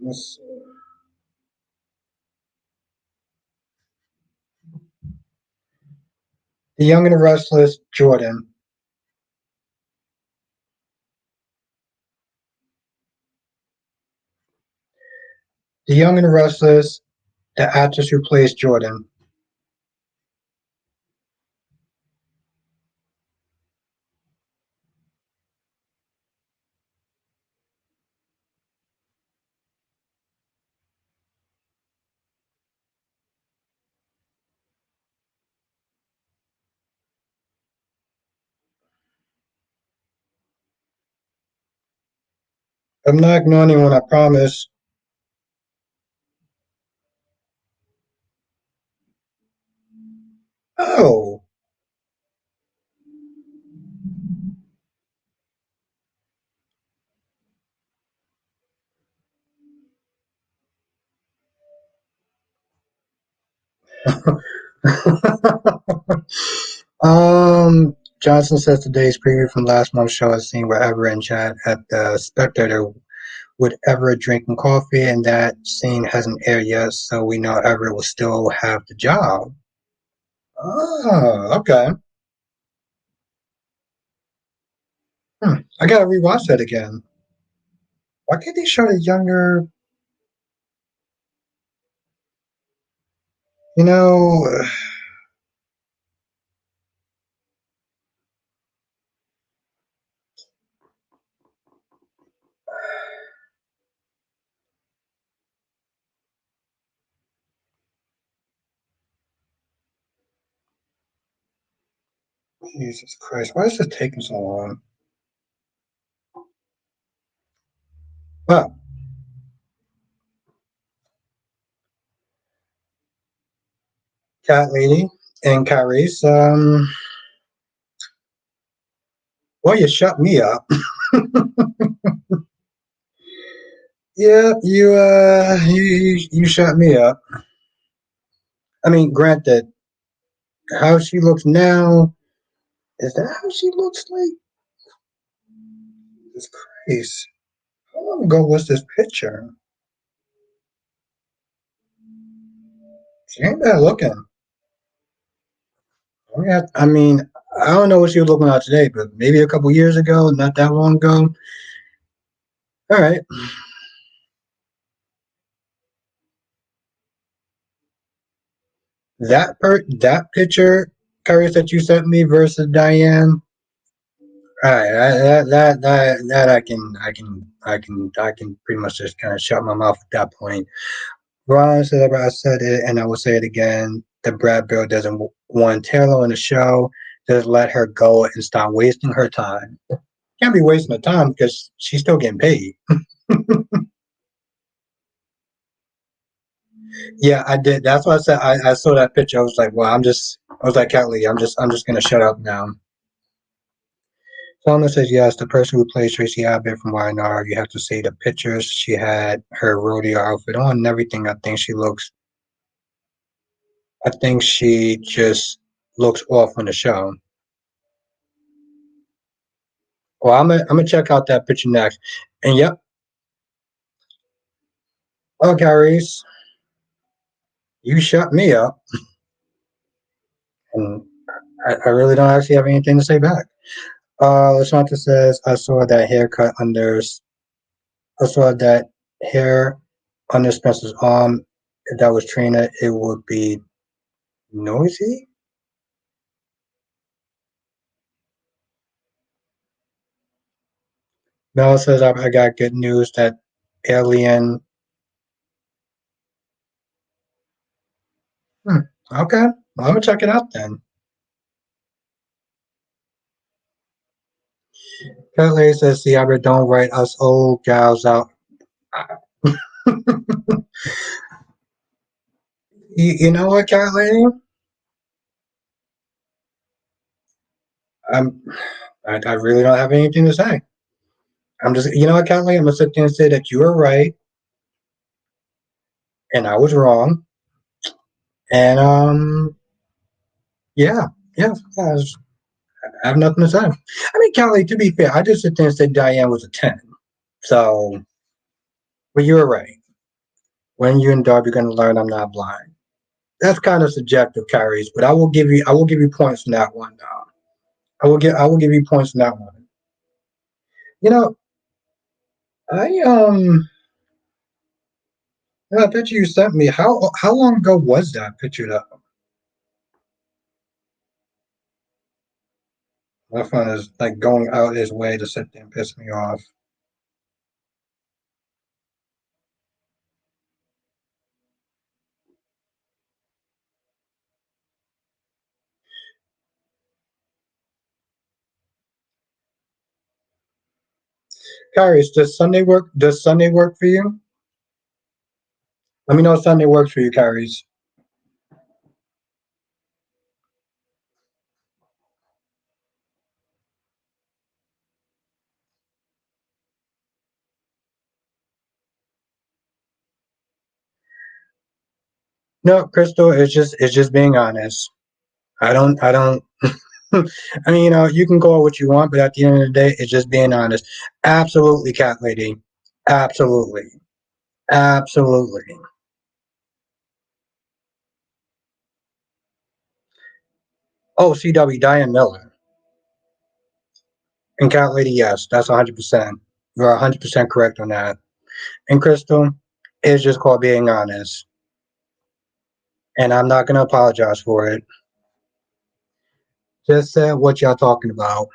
Let's see. The Young and the Restless, Jordan. The Young and the Restless, the actress who plays Jordan. I'm not ignoring anyone, I promise. Oh, Johnson says today's preview from last month's show has seen where Ever and Chad at the Spectator would Everett drinking coffee, and that scene hasn't aired yet, so we know Everett will still have the job. Oh, okay. I gotta rewatch that again. Why can't they show the younger? You know, Jesus Christ, why is this taking so long? Well, Cat Lady and Kyrie's. Well, you shut me up. Yeah, you shut me up. I mean, granted, how she looks now, is that how she looks like? It's crazy. How long ago was this picture? She ain't bad looking. I mean, I don't know what she was looking like today, but maybe a couple years ago, not that long ago. All right, that picture, Curry, that you sent me versus Diane. All right, that I can pretty much just kind of shut my mouth at that point. Ron said I said it, and I will say it again. The Brad Bill doesn't want Taylor on the show. Just let her go and stop wasting her time. Can't be wasting her time because she's still getting paid. Yeah, I did. That's why I said I saw that picture. I was like, well, I was like, Kelly, I'm just gonna shut up now. Solomon says yes. The person who plays Tracy Abbott from YNR, you have to see the pictures. She had her rodeo outfit on and everything. I think she just looks off on the show. Well, I'm gonna check out that picture next. And yep, oh, Gary's, you shut me up, and I really don't actually have anything to say back. Lashanta says I saw that haircut under. I saw that hair under Spencer's arm. If that was Trina, it would be noisy. Mel says I got good news that Alien. Hmm, okay, well, I'm gonna check it out then. Kelly says, "See, Albert, don't write us old gals out." You know what, cat lady? I'm, I really don't have anything to say. I'm just, you know what, cat lady? I'm gonna sit there and say that you were right and I was wrong. And yeah, yeah, I have nothing to say. I mean, cat lady, to be fair, I just sit there and said Diane was a 10. So, but you were right. When you and Darby are gonna learn, I'm not blind. That's kind of subjective, carries, but I will give you points in that one. I will give you points in that one. You know, I that picture you sent me. How long ago was that picture? That my friend is like going out his way to sit there and piss me off. Carries, does Sunday work? Does Sunday work for you? Let me know if Sunday works for you, Carries. No, Crystal, it's just being honest. I don't. I mean, you can call it what you want, but at the end of the day, it's just being honest. Absolutely, cat lady. Absolutely. Absolutely. Oh, CW, Diane Miller. And cat lady, yes, that's 100%. You're 100% correct on that. And Crystal, it's just called being honest. And I'm not going to apologize for it. Just said what y'all talking about.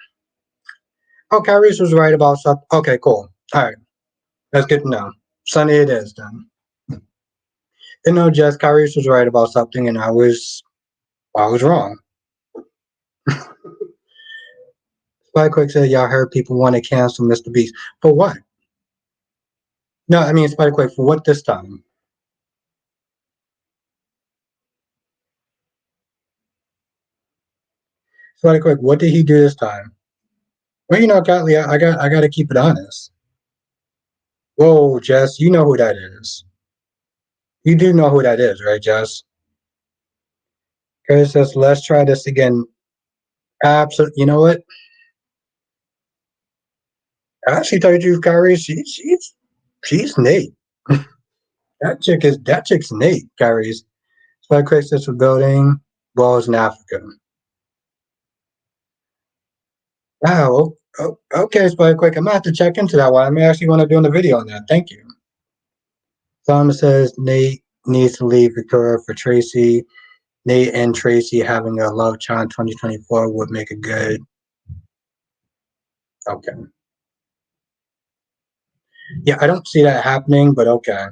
Oh, Kyrie's was right about something. Okay, cool. All right, that's good to know. Sunday it is then. You know, Jess, Kyrie's was right about something, and I was wrong. Spy Quick said, y'all heard people want to cancel Mr. Beast. For what? No, I mean, Spy Quick, for what this time? Spy Quick, what did he do this time? Well, you know, Gottlieb, I got to keep it honest. Whoa, Jess, you know who that is. You do know who that is, right, Jess? Curtis says, let's try this again. Absolutely. You know what? I actually told you, Kyrie, she's Nate. That chick's Nate, Kyrie's. Spy Quick says for building walls in Africa. Wow. Okay, Spy Quick. I'm gonna have to check into that one. I may actually want to do a video on that. Thank you. Thomas says Nate needs to leave Victoria for Tracy. Nate and Tracy having a love child in 2024 would make a good. Okay. Yeah, I don't see that happening, but okay.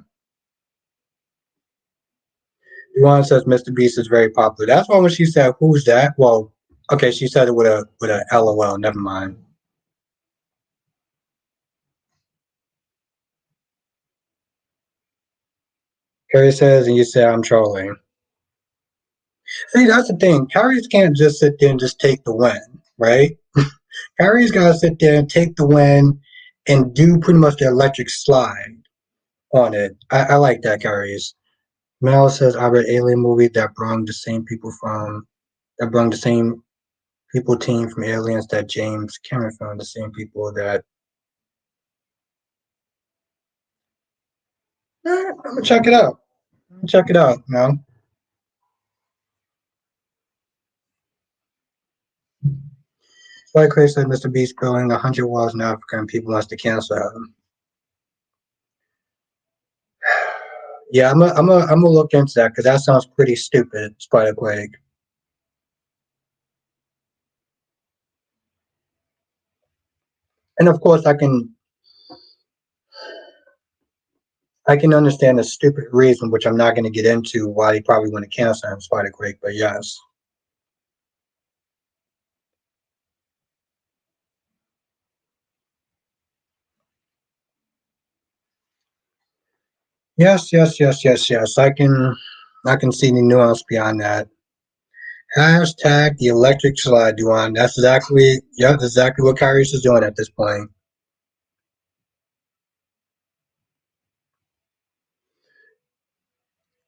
Luan says Mr. Beast is very popular. That's why when she said, "Who's that?" Well, okay, she said it with a LOL. Never mind. Carrie says, and you say I'm trolling. See, that's the thing. Carrie's can't just sit there and just take the win, right? Carrie's got to sit there and take the win and do pretty much the electric slide on it. I like that, Carrie's. Mel says I read Alien movie that brought the same people team from Aliens that James Cameron found the same people that. I'm gonna check it out. Check it out, man. Like Chris said, Mr. Beast building 100 walls in Africa and people wants to cancel him. Yeah, I'm gonna look into that because that sounds pretty stupid, Spider Quake. And of course, I can. I can understand the stupid reason, which I'm not going to get into, why he probably went to cancel him Spider-Quake, but yes. Yes, yes, yes, yes, yes. I can see the nuance beyond that. Hashtag the electric slide, Duan. That's exactly what Kyrie's is doing at this point.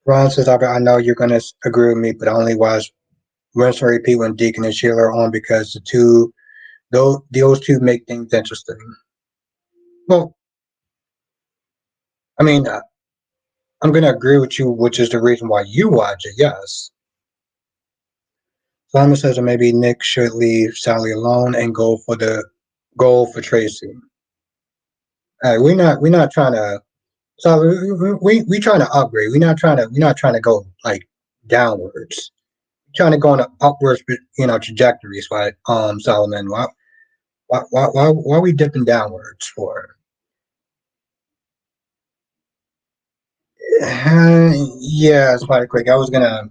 Ron says, I know you're going to agree with me, but I only watch rinse and repeat when Deacon and Sheila are on because those two make things interesting. Well, I mean, I'm going to agree with you, which is the reason why you watch it, yes. Simon says that maybe Nick should leave Sally alone and go for the goal for Tracy. Hey, we're not trying to. So we trying to upgrade. We're not trying to go like downwards. We're trying to go on an upwards, trajectories. Right, Solomon. Why are we dipping downwards for? Yeah, it's quite quick. I was gonna.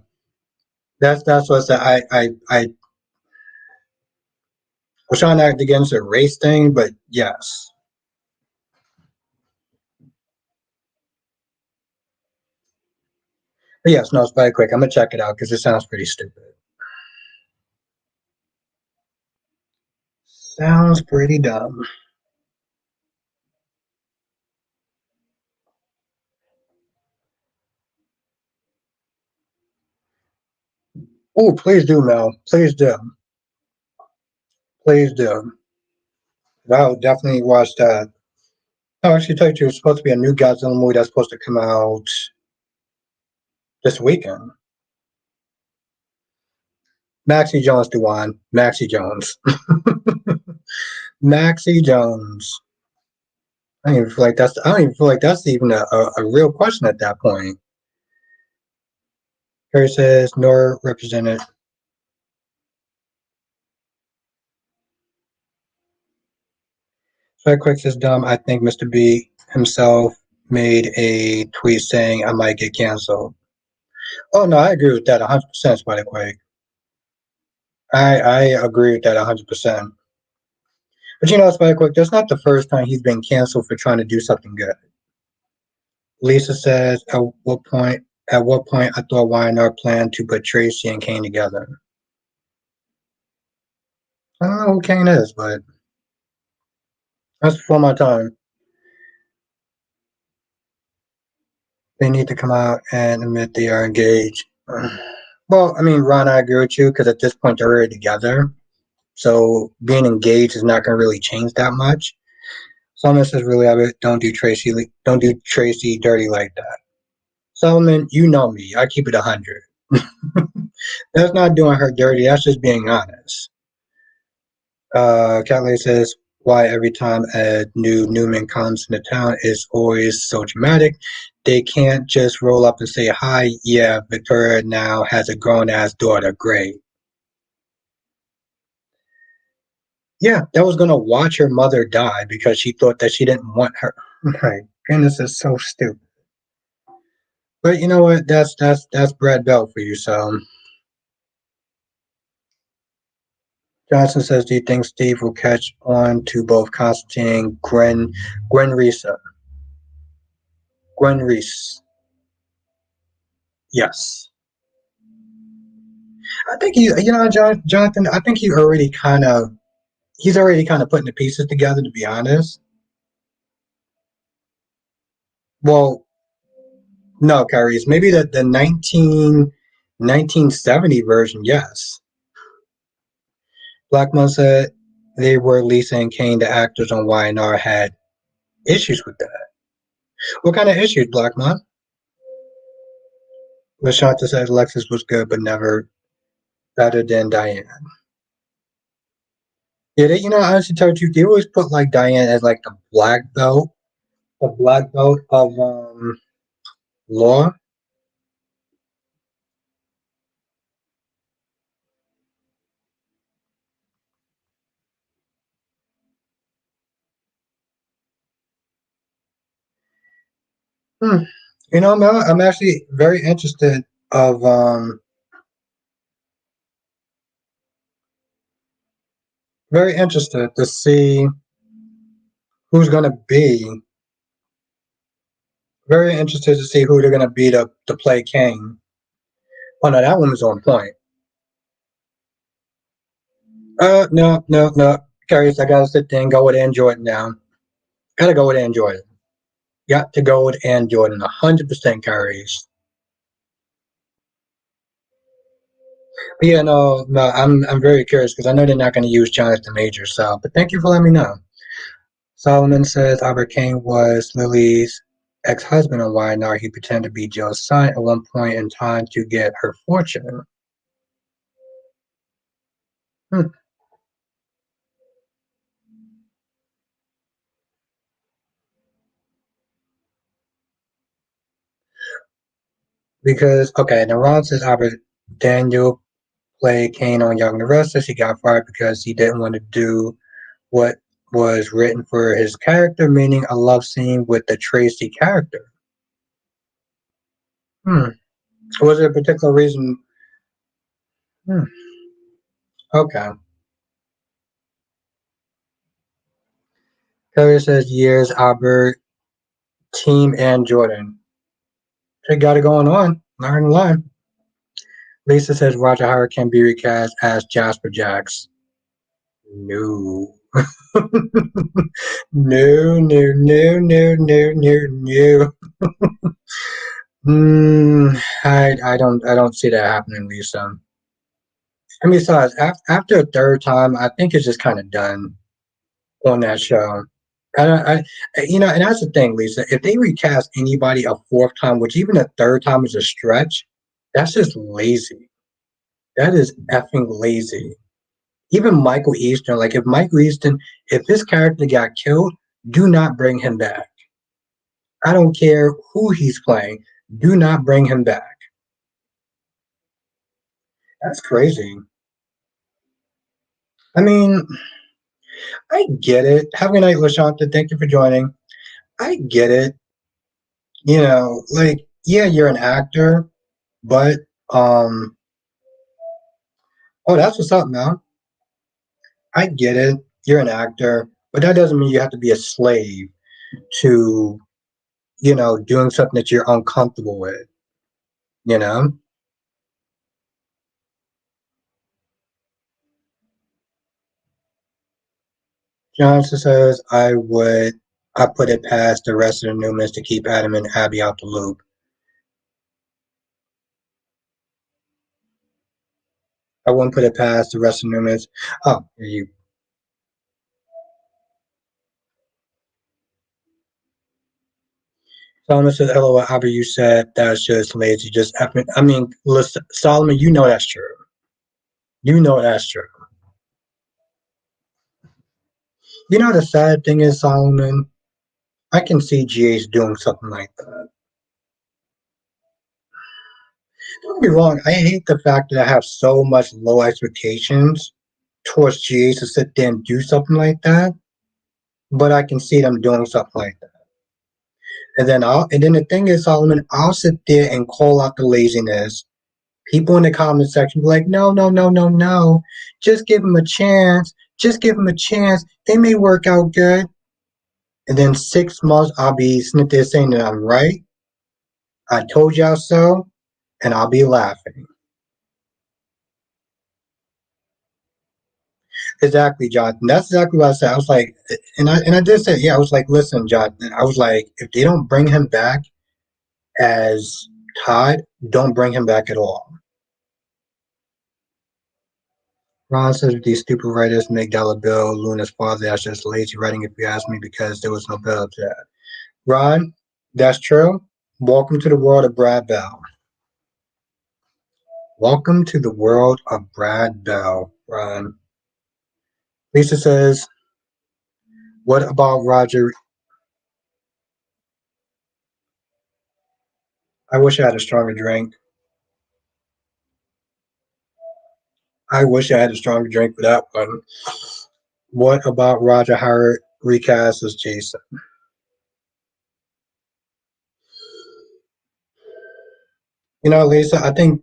That's what I was trying to act against a race thing, but yes. But yes, no, it's quite quick. I'm gonna check it out because it sounds pretty stupid. Sounds pretty dumb. Oh, please do, Mel. Please do. Please do. I'll definitely watch that. Oh, actually, tell you, there's supposed to be a new Godzilla movie that's supposed to come out this weekend. Maxie Jones, Dewan. Maxie Jones. Maxie Jones. I don't even feel like that's even a real question at that point. Harry says, nor represented. So quick says, dumb. I think Mr. B himself made a tweet saying I might get canceled. Oh no, I agree with that 100%. By the way, I agree with that 100%. But Spider Quick, that's not the first time he's been canceled for trying to do something good. Lisa says, at what point I thought YNR planned to put Tracy and Kane together. I don't know who Kane is, but that's before my time. They need to come out and admit they are engaged. Well, I mean, Ron, I agree with you because at this point they're already together. So being engaged is not going to really change that much. Solomon says, really, don't do Tracy dirty like that. Solomon, you know me. I keep it 100. That's not doing her dirty. That's just being honest. Catley says, why every time a new Newman comes into town is always so dramatic. They can't just roll up and say, hi, yeah, Victoria now has a grown ass daughter. Great. Yeah, that was going to watch her mother die because she thought that she didn't want her. My goodness, it's so stupid. But you know what? That's Brad Belt for you. So Johnson says, do you think Steve will catch on to both Constantine, Gwen Risa? Gwen Reese. Yes. I think Jonathan. I think he's already kind of putting the pieces together. To be honest, well, no, Kyrie's maybe the 1970 version. Yes, Black Mom said they were Lisa and Kane, the actors on YNR, had issues with that. What kind of issues, Black Mom? Lashanta said Alexis was good, but never better than Diane. Yeah, I honestly told you, they always put like Diane as like the black belt of law. Hmm. Mel, I'm actually of um very interested to see who's gonna be very interested to see who they're gonna be to play Kane. Oh no, that one was on point. No, no, no. Curious, I gotta sit there and go with Android now. Gotta go with Android. Got to go with Android 100% carries. But yeah, no, no, I'm very curious because I know they're not gonna use Jonathan Major, so but thank you for letting me know. Solomon says Albert King was Lily's ex-husband on Y&R. He pretended to be Joe's son at one point in time to get her fortune. Hmm. Because okay, now Ron says Albert Daniel played Kane on Young and the Restless. He got fired because he didn't want to do what was written for his character, meaning a love scene with the Tracy character. Hmm. Was there a particular reason? Hmm. Okay. Curry says years, Albert, Team, and Jordan. They got it going on. Not gonna lie. Lisa says Roger Howard can be recast as Jasper Jacks. No. No, no, no, no, no, no, no. I don't see that happening, Lisa. I mean, besides, after a third time, I think it's just kind of done on that show. And that's the thing, Lisa. If they recast anybody a fourth time, which even a third time is a stretch, that's just lazy. That is effing lazy. Even Michael Easton, like if Michael Easton, if his character got killed, do not bring him back. I don't care who he's playing. Do not bring him back. That's crazy. I mean, I get it. Have a good night, Lashanta. Thank you for joining. I get it. Like, yeah, you're an actor, but oh, that's what's up, man. I get it. You're an actor, but that doesn't mean you have to be a slave to, doing something that you're uncomfortable with, you know? Johnson says, I put it past the rest of the Newmans to keep Adam and Abby out the loop. I wouldn't put it past the rest of the Newmans. Oh, you. Solomon says, LOL, Abby, you said that's just lazy. Just, I mean, listen, Solomon, you know that's true. You know that's true. The sad thing is, Solomon, I can see GH doing something like that. Don't get me wrong, I hate the fact that I have so much low expectations towards GH to sit there and do something like that, but I can see them doing something like that. And then the thing is, Solomon, I'll sit there and call out the laziness. People in the comment section be like, no, no, no, no, no. Just give them a chance. Just give them a chance. They may work out good. And then 6 months, I'll be sitting there saying that I'm right. I told y'all so. And I'll be laughing. Exactly, Jonathan. That's exactly what I said. I was like, and I did say, yeah, I was like, listen, Jonathan. I was like, if they don't bring him back as Todd, don't bring him back at all. Ron says these stupid writers make Dollar Bill Luna's father. That's just lazy writing, if you ask me, because there was no bill to that. Ron, that's true. Welcome to the world of Brad Bell. Welcome to the world of Brad Bell, Ron. Lisa says, what about Roger? I wish I had a stronger drink. I wish I had a stronger drink for that one. What about Roger Howard recast as Jason? Lisa, I think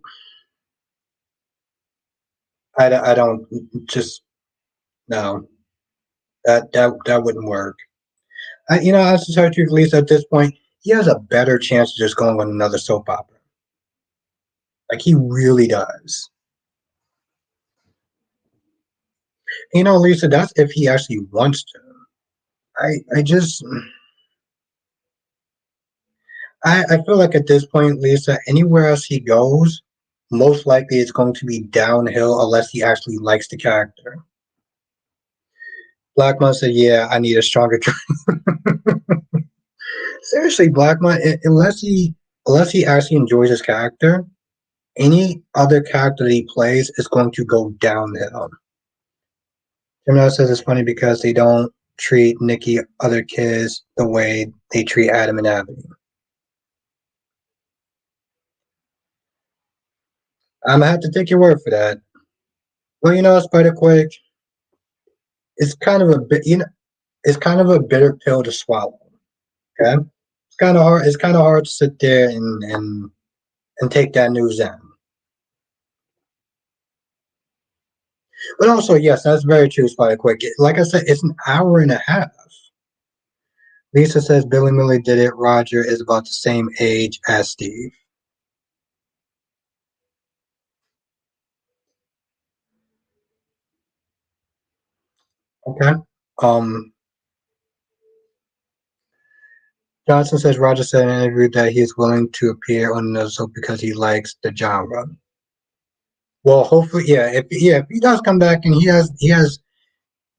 I don't just no that wouldn't work. As to tell you the truth, Lisa, at this point, he has a better chance of just going on another soap opera. Like he really does. Lisa, that's if he actually wants to. I just I feel like at this point, Lisa, anywhere else he goes, most likely it's going to be downhill unless he actually likes the character. Blackmon said, "Yeah, I need a stronger." Seriously, Blackmon, unless he actually enjoys his character, any other character that he plays is going to go downhill. Gemini says it's funny because they don't treat Nikki other kids the way they treat Adam and Abby. I'm gonna have to take your word for that. Well, Spider Quick, it's kind of a bit, it's kind of a bitter pill to swallow. Okay, it's kind of hard. It's kind of hard to sit there and take that news in. But also, yes, that's very true, Spider Quick. Like I said, it's an hour and a half. Lisa says Billy Millie did it. Roger is about the same age as Steve. Okay. Um, Johnson says Roger said in an interview that he is willing to appear on another soap because he likes the genre. Well, hopefully, if he does come back and he has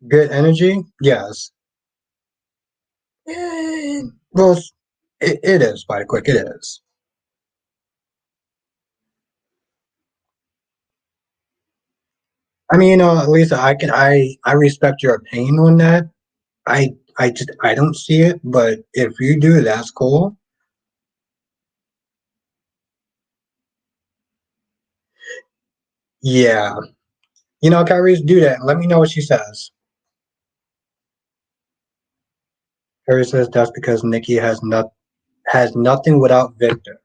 good energy, yes. Well, it is by quick. It is. I mean, Lisa, I respect your opinion on that. I don't see it, but if you do, that's cool. Yeah, Kyrie's do that. Let me know what she says. Kyrie says that's because Nikki has nothing without Victor.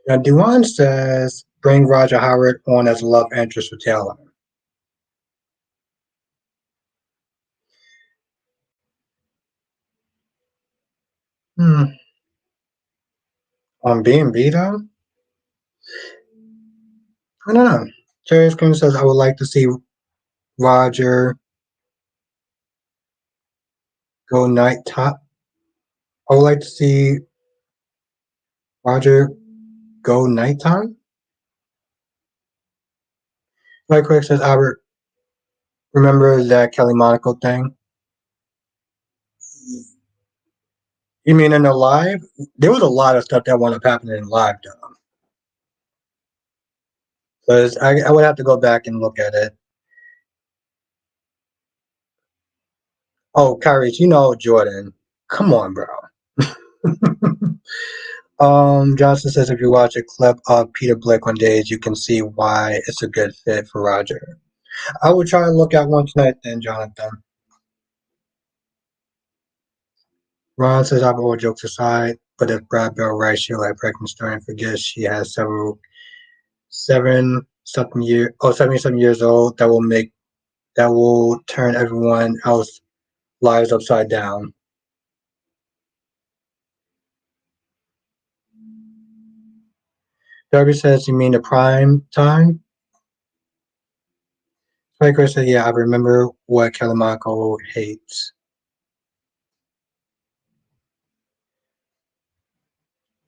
Now, Duan says bring Roger Howard on as love interest for Taylor. Hmm. On B&B though, I don't know. Jerry Scream says I would like to see Roger go night top. I would like to see Roger go nighttime. Mike Quick says Albert, remember that Kelly Monaco thing? You mean in the live? There was a lot of stuff that wound up happening in live though. Because I would have to go back and look at it. Oh, Kyrie, Jordan. Come on, bro. Johnson says if you watch a clip of Peter Blick on Days, you can see why it's a good fit for Roger. I will try to look at one tonight then, Jonathan. Ron says I've all jokes aside, but if Brad Bell writes she'll let Frankenstein forget she has several 77 years old that will turn everyone else lives upside down. Darby says you mean the prime time? Spiker said, yeah, I remember what Calamaco hates.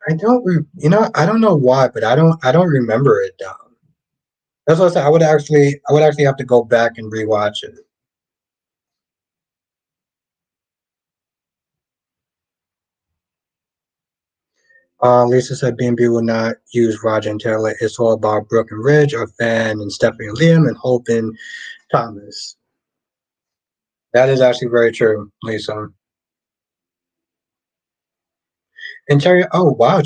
I don't know why, but I don't remember it though. That's what I said. I would actually have to go back and rewatch it. Lisa said B&B will not use Roger and Taylor. It's all about Brooke and Ridge, or Fan and Stephanie and Liam, and Hope and Thomas. That is actually very true, Lisa. And Cherry, oh wow,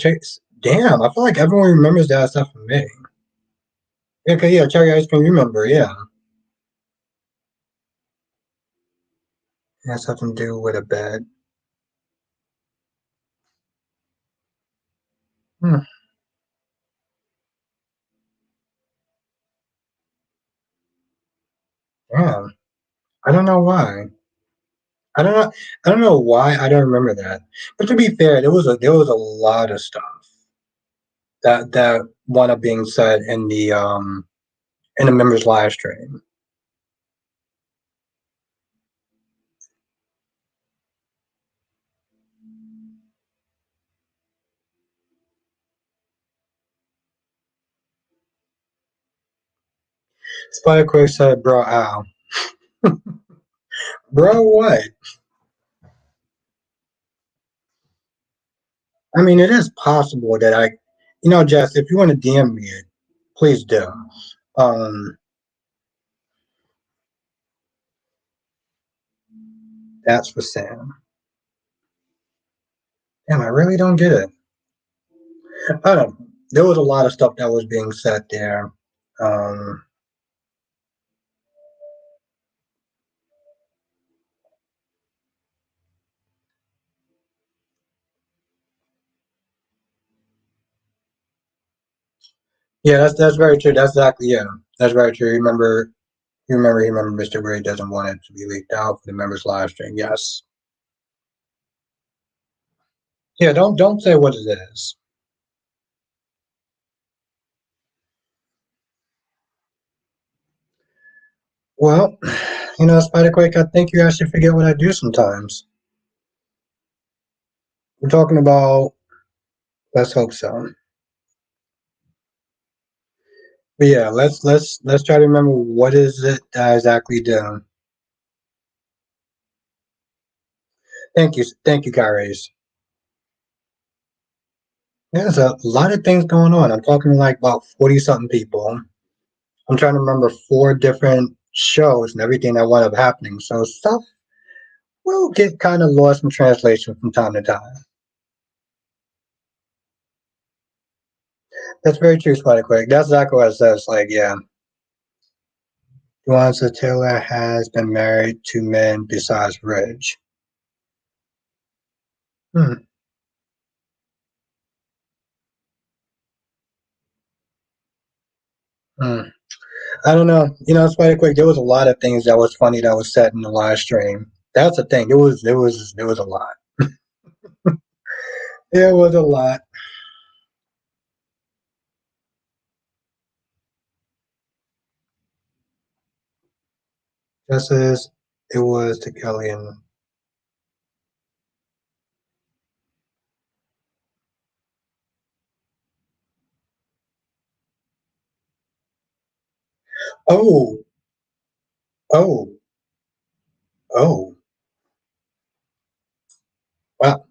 damn, I feel like everyone remembers that stuff from me. Yeah, 'cause, yeah, Cherry Ice Cream, remember, yeah. It has something to do with a bed. Hmm, damn. I don't know why. I don't know. I don't know why. I don't remember that. But to be fair, there was a lot of stuff that wound up being said in the members live stream. Spider Quick said, "Bro, ow, bro, what?" I mean, it is possible that Jess, if you want to DM me it, please do. Um, that's for Sam. Damn, I really don't get it. I don't know. There was a lot of stuff that was being said there. Um, yeah, that's very true. That's exactly yeah, that's very true. You remember, Mr. Gray doesn't want it to be leaked out for the members live stream. Yes. Yeah, don't say what it is. Well, Spiderquake, I think you actually forget what I do sometimes. We're talking about let's hope so. But yeah, let's try to remember what is it that I exactly do. Thank you, Kyries. There's a lot of things going on. I'm talking like about 40 something people. I'm trying to remember four different shows and everything that wound up happening. So stuff will get kind of lost in translation from time to time. That's very true, Spider Quick. That's exactly what it says. Like, yeah, Juanza Taylor has been married to men besides Ridge. Hmm. Hmm. I don't know. Spider Quick. There was a lot of things that was funny that was said in the live stream. That's the thing. There was a lot. There was a lot. Just as it was to Kelly and oh oh oh wow.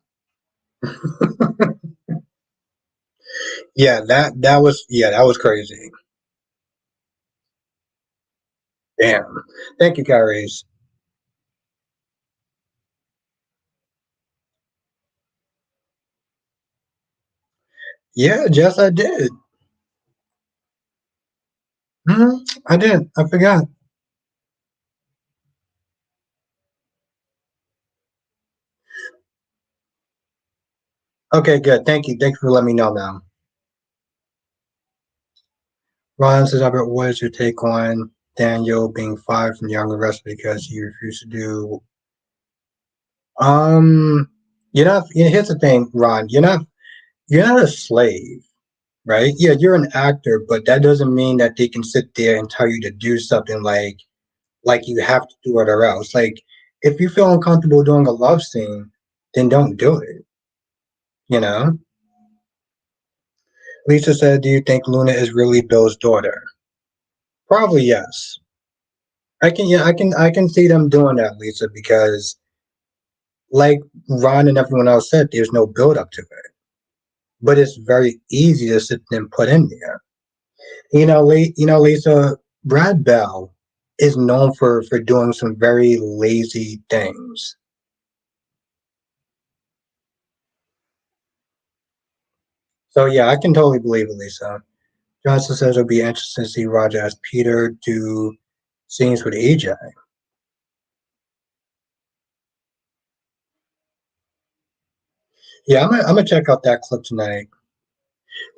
Yeah, that was crazy. Damn. Thank you, Kyries. Yeah, Jess, I did. I did. I forgot. Okay, good. Thank you. Thank you for letting me know now. Ryan says, Albert, what is your take on Daniel being fired from Young Arrested because he refused to do you're not here's the thing, Ron, you're not a slave, right? Yeah, you're an actor, but that doesn't mean that they can sit there and tell you to do something like you have to do it or else. Like if you feel uncomfortable doing a love scene, then don't do it, you know? Lisa said, do you think Luna is really Bill's daughter? Probably yes. I can see them doing that, Lisa, because like Ron and everyone else said, there's no build up to it. But it's very easy to sit and put in there. Lisa, Brad Bell is known for doing some very lazy things. So yeah, I can totally believe it, Lisa. Johnson says it'll be interesting to see Roger as Peter do scenes with EJ. Yeah, I'm gonna check out that clip tonight.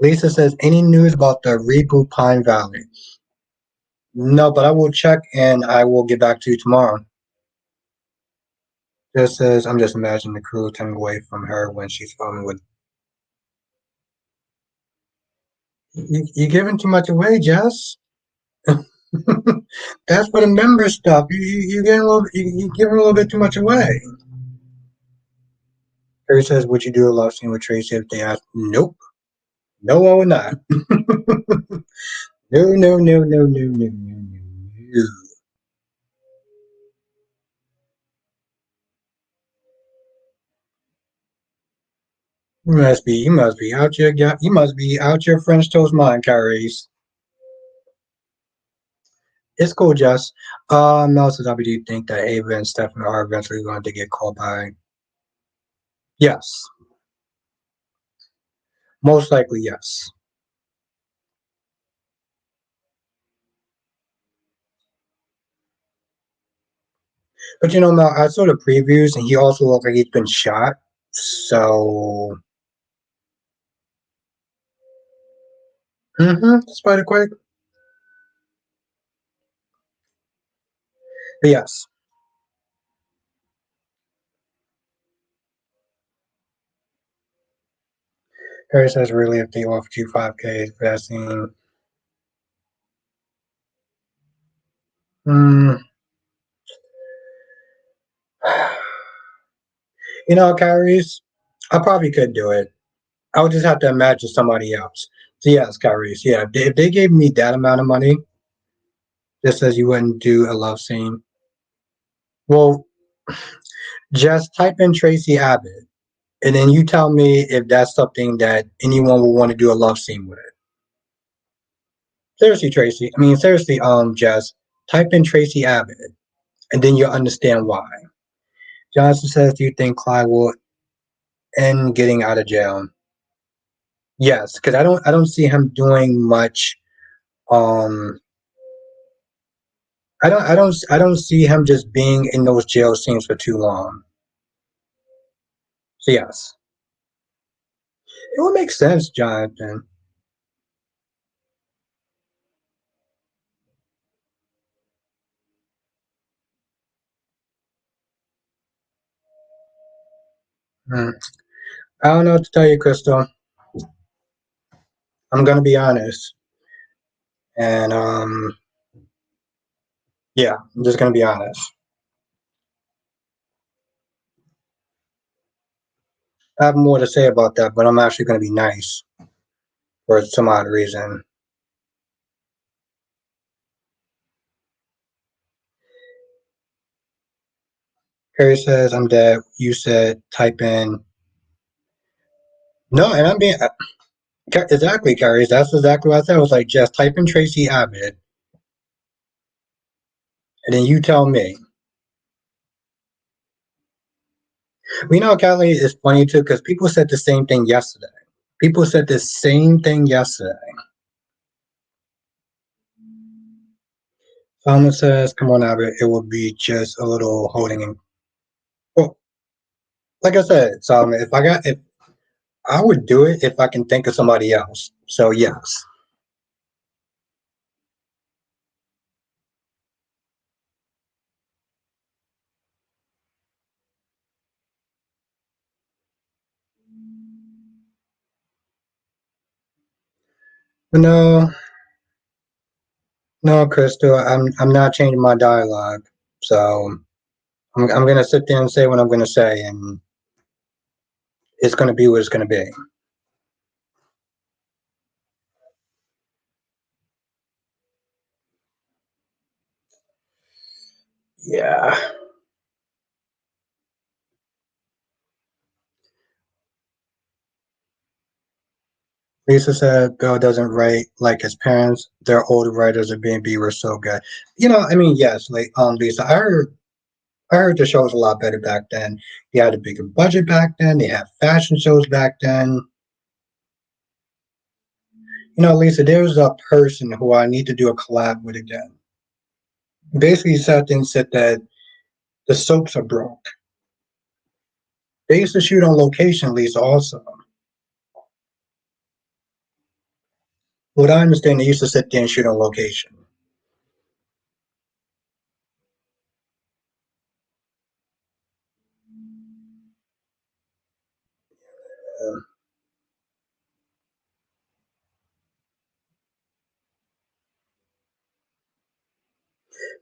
Lisa says, any news about the reboot Pine Valley? No, but I will check and I will get back to you tomorrow. Just says, I'm just imagining the crew turning away from her when she's filming with. You're giving too much away, Jess. That's for the member stuff. You getting a little, you giving a little bit too much away. Harry says, would you do a love scene with Tracy if they asked? Nope. No, I would not. No, no, no, no, no, no, no, no. You must be out your, you must be out your French toast mind, Carries. It's cool, Jess. Mel says, do you think that Ava and Stefan are eventually going to get called by? Yes, most likely, yes. But you know, Mel, I saw the previews, and he also looks like he's been shot. So, Spider Quake. But yes, Harry says, really, if they offered you 5K for that scene, mm, you know, Kyrie's, I probably could do it. I would just have to imagine somebody else. So yes, Kyrie's, yeah. If they gave me that amount of money, just as you wouldn't do a love scene, well, just type in Tracy Abbott, and then you tell me if that's something that anyone would want to do a love scene with. Seriously, Tracy. I mean, seriously, Jess, type in Tracy Abbott, and then you'll understand why. Johnson says, "Do you think Clyde will end getting out of jail?" Yes, because I don't see him doing much. Um, I don't see him just being in those jail scenes for too long. So yes, it would make sense, Jonathan. Hmm. I don't know what to tell you, Crystal. I'm gonna be honest, and yeah, I'm just gonna be honest. I have more to say about that, but I'm actually gonna be nice for some odd reason. Harry says, "I'm dead." You said, "Type in." No, and I'm being exactly, Carrie. That's exactly what I said. I was like, just type in Tracy Abbott, and then you tell me. We know, Kelly, is funny too because people said the same thing yesterday. People said the same thing yesterday. Someone says, "Come on, Abbott. It will be just a little holding." Well, like I said, Solomon, if I would do it if I can think of somebody else. So yes. But no, no, Crystal, I'm not changing my dialogue. So I'm gonna sit there and say what I'm gonna say, and it's gonna be what it's gonna be. Yeah. Lisa said Bill doesn't write like his parents. Their older writers of B&B were so good. You know, I mean, yes, like Lisa, I heard the show was a lot better back then. They had a bigger budget back then. They had fashion shows back then. You know, Lisa, there's a person who I need to do a collab with again. Basically, sat and said that the soaps are broke. They used to shoot on location, Lisa. Also, what I understand, they used to sit there and shoot on location. Uh,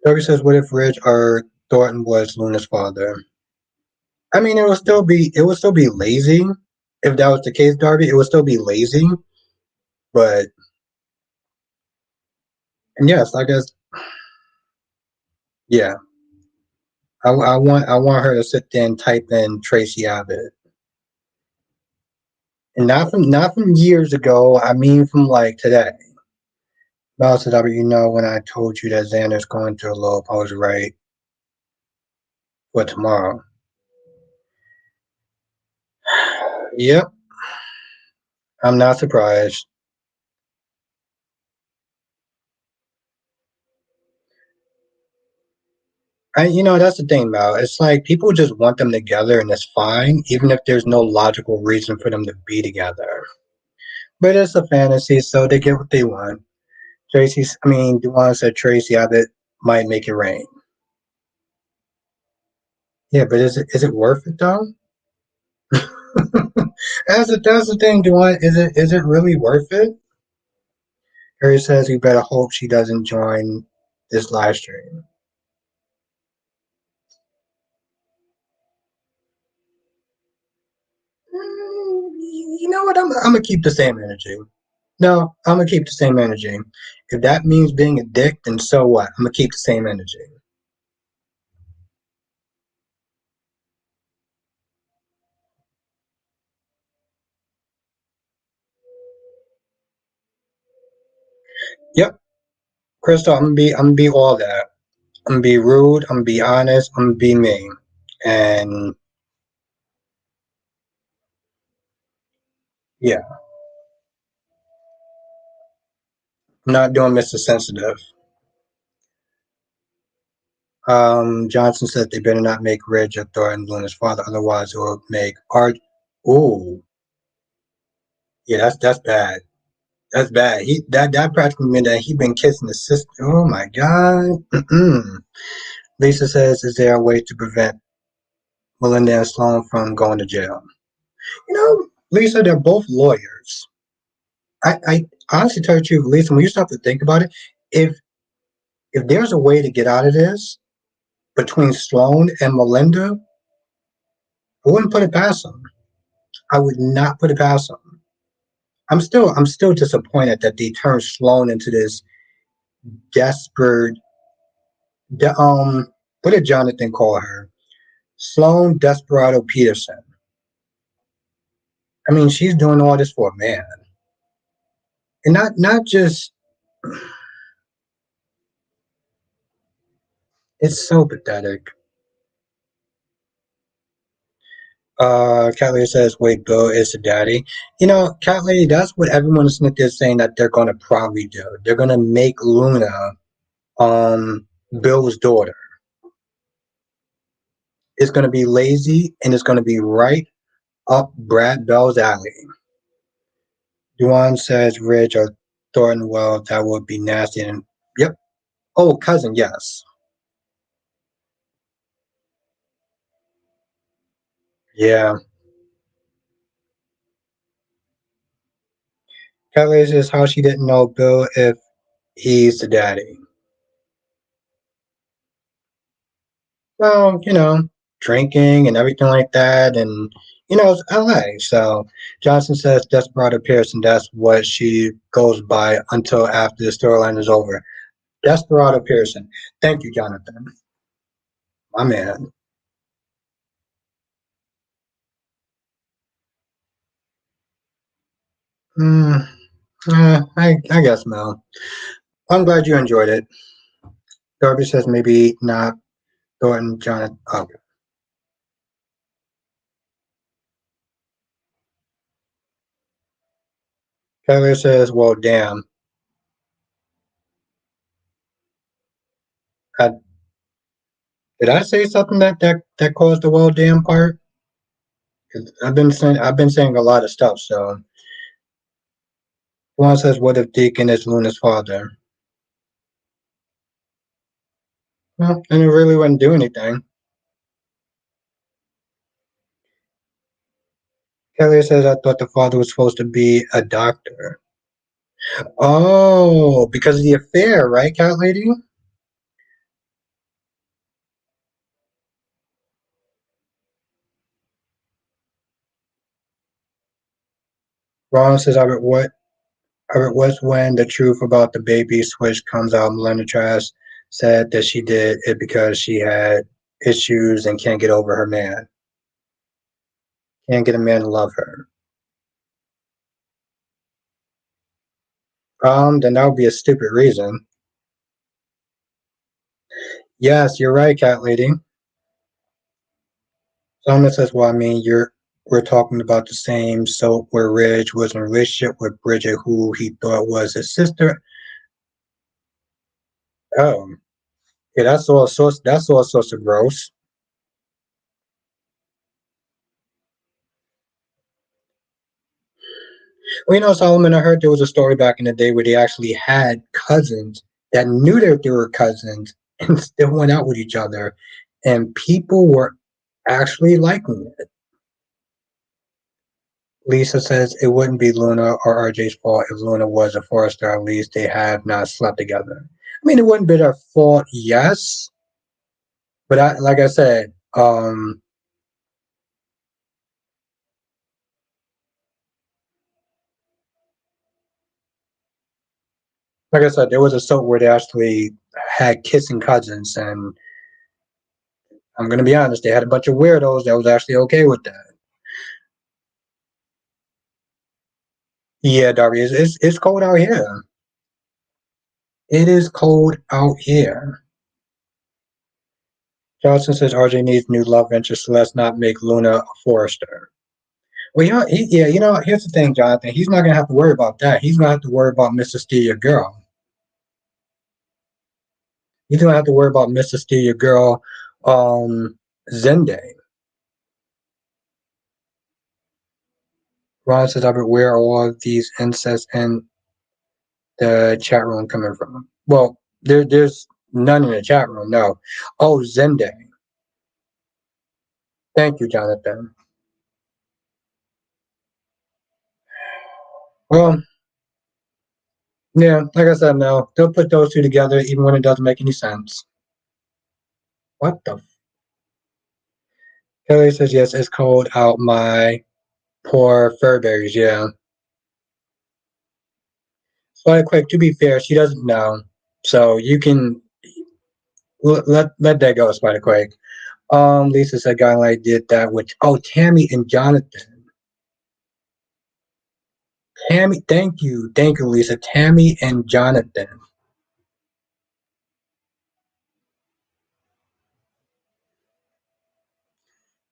Darby says, "What if Ridge or Thornton was Luna's father?" I mean, it would still be lazy if that was the case, Darby. It would still be lazy, but and yes, I guess yeah. I want her to sit there and type in Tracy Abbott, and not from years ago. I mean from like today. Well, said, "But you know when I told you that Xander's going to a low, I was right for tomorrow." Yep, I'm not surprised. That's the thing, Mal. It's like people just want them together, and it's fine, even if there's no logical reason for them to be together. But it's a fantasy, so they get what they want. Duane said Tracy Abbott might make it rain. Yeah, but is it worth it though? That's the thing, Duane. Is it really worth it? Harry says we better hope she doesn't join this live stream. You know what? I'm gonna keep the same energy. No, I'm gonna keep the same energy. If that means being a dick, then so what? I'm gonna keep the same energy. Yep, Crystal. I'm gonna be all that. I'm gonna be rude. I'm gonna be honest. I'm gonna be me. And yeah, I'm not doing Mr. Sensitive. Johnson said they better not make Ridge a Thornton Luna's father, otherwise it will make Art. Ooh, yeah, that's bad. That's bad. That practically meant that he been kissing his sister. Oh my god. Mm-mm. Lisa says, "Is there a way to prevent Melinda and Sloan from going to jail?" Lisa, they're both lawyers. I honestly tell you the truth, Lisa, when you stop to think about it, if if there's a way to get out of this between Sloan and Melinda, I wouldn't put it past them. I would not put it past them. I'm still disappointed that they turned Sloan into this desperate. What did Jonathan call her? Sloan Desperado Peterson. I mean, she's doing all this for a man, and not just. It's so pathetic. Cat Lady says, "Wait, Bill is the daddy." Cat Lady, that's what everyone is saying that they're going to probably do. They're going to make Luna, um, Bill's daughter. It's going to be lazy, and it's going to be right up Brad Bell's alley. Duan says, "Ridge or Thornton." Well, that would be nasty. And yep. Oh, cousin, yes. Yeah. Cat Lady says how she didn't know Bill if he's the daddy. Well, drinking and everything like that, and it's LA. So Johnson says Desperado Pearson. That's what she goes by until after the storyline is over. Desperado Pearson. Thank you, Jonathan. My man. Mm, I guess, Mel. I'm glad you enjoyed it. Darby says maybe not Thornton, Jonathan. Okay. Tyler says, well, damn. I, did I say something that caused the well, damn part? 'Cause I've been saying a lot of stuff. So one says, "What if Deacon is Luna's father?" Well, and it really wouldn't do anything. Kelly says, "I thought the father was supposed to be a doctor." Oh, because of the affair, right, cat lady? Ron says, Albert was when the truth about the baby switch comes out. Melinda Trask said that she did it because she had issues and can't get over her man. Can't get a man to love her. Then that would be a stupid reason. Yes, you're right, cat lady. Someone says, well, I mean, we're talking about the same soap where Ridge was in a relationship with Bridget, who he thought was his sister. Oh, yeah, that's all sorts of gross. Well, Solomon, I heard there was a story back in the day where they actually had cousins that knew that they were cousins and still went out with each other, and people were actually liking it. Lisa says it wouldn't be Luna or RJ's fault if Luna was a Forester. At least they have not slept together. I mean, it wouldn't be their fault, yes, but like I said, there was a soap where they actually had kissing cousins, and I'm gonna be honest, they had a bunch of weirdos that was actually okay with that. Yeah, Darby, it's cold out here. It is cold out here. Johnson says RJ needs new love interest, so let's not make Luna a Forester. Well, here's the thing, Jonathan. He's not gonna have to worry about that. He's gonna have to worry about Mr. Steal Your Girl. He's gonna have to worry about Mr. Steal Your Girl, Zende. Ron says, Albert, where are all of these incest in the chat room coming from? Well, there's none in the chat room, no. Oh, Zende. Thank you, Jonathan. Well, yeah, like I said, no. They'll put those two together even when it doesn't make any sense. What the? Kelly says, yes, it's cold out my poor Furberries, yeah. But quick, to be fair, she doesn't know. So you can let that go, Spider Quake. Lisa said guy like did that with Tammy and Jonathan. Tammy, thank you, Lisa. Tammy and Jonathan.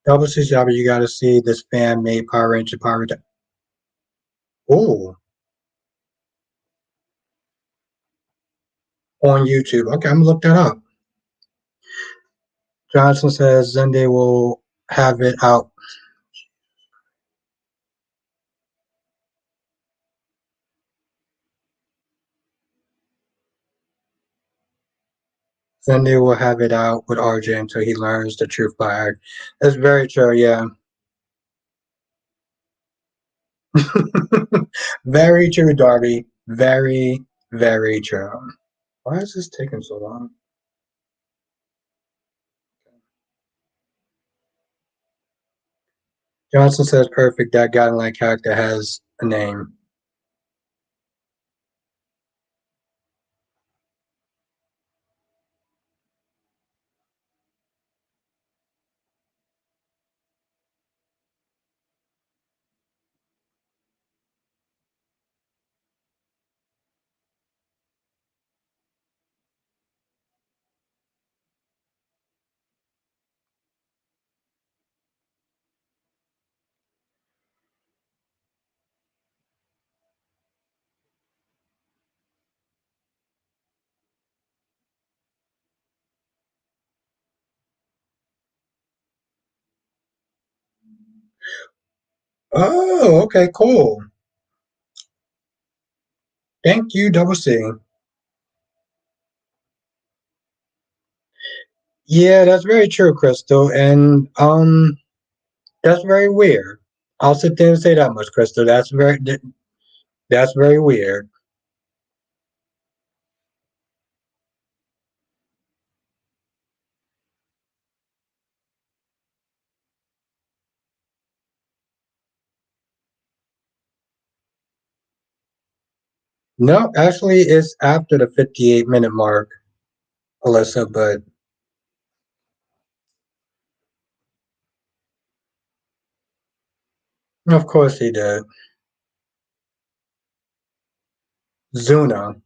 Double C job, you gotta see this fan made Power Ranger Power Ranger. Oh, on YouTube. Okay, I'm gonna look that up. Johnson says Zende will have it out. Zende will have it out with RJ until he learns the truth by her. That's very true, yeah. Very true, Darby. Very, very true. Why is this taking so long? Johnson says perfect. That godlike character has a name. Oh, okay, cool. Thank you, Double C. Yeah, that's very true, Crystal. And that's very weird. I'll sit there and say that much, Crystal. That's very weird. No, actually, it's after the 58-minute mark, Alyssa. But of course he did. Zuna,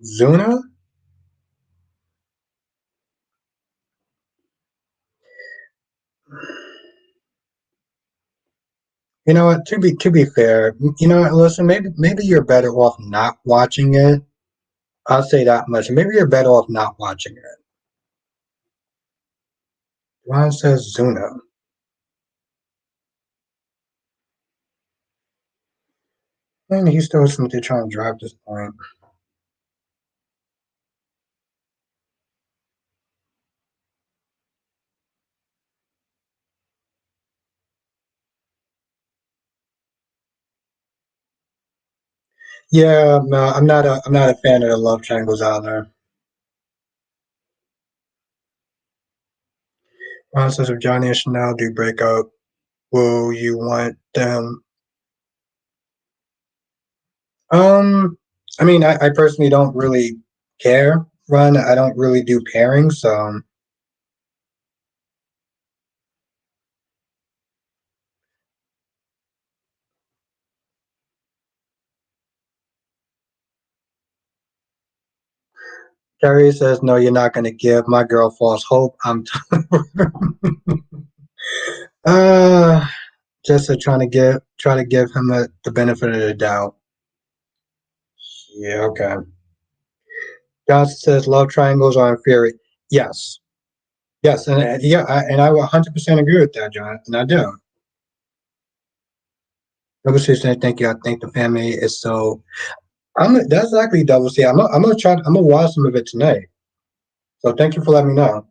Zuna. You know what? To be fair, you know what, Alyssa. Maybe you're better off not watching it. I'll say that much. Maybe you're better off not watching it. Ron says Zuna. And he still seems to try and drive this point. Yeah, no, I'm not a fan of the love triangles out there. Ron says if Johnny and Chanel do break up, will you want them? Um, I mean, I personally don't really care, Ron. I don't really do pairings, so Carrie says, "No, you're not going to give my girl false hope." uh, just try to give him the benefit of the doubt. Yeah, okay. Johnson says love triangles are inferior. Yes, yes, and yeah, and I 100% agree with that, Jonathan. I do. Double C saying thank you. I think the family is so. That's exactly Double C. I'm gonna try. I'm gonna watch some of it tonight. So thank you for letting me know.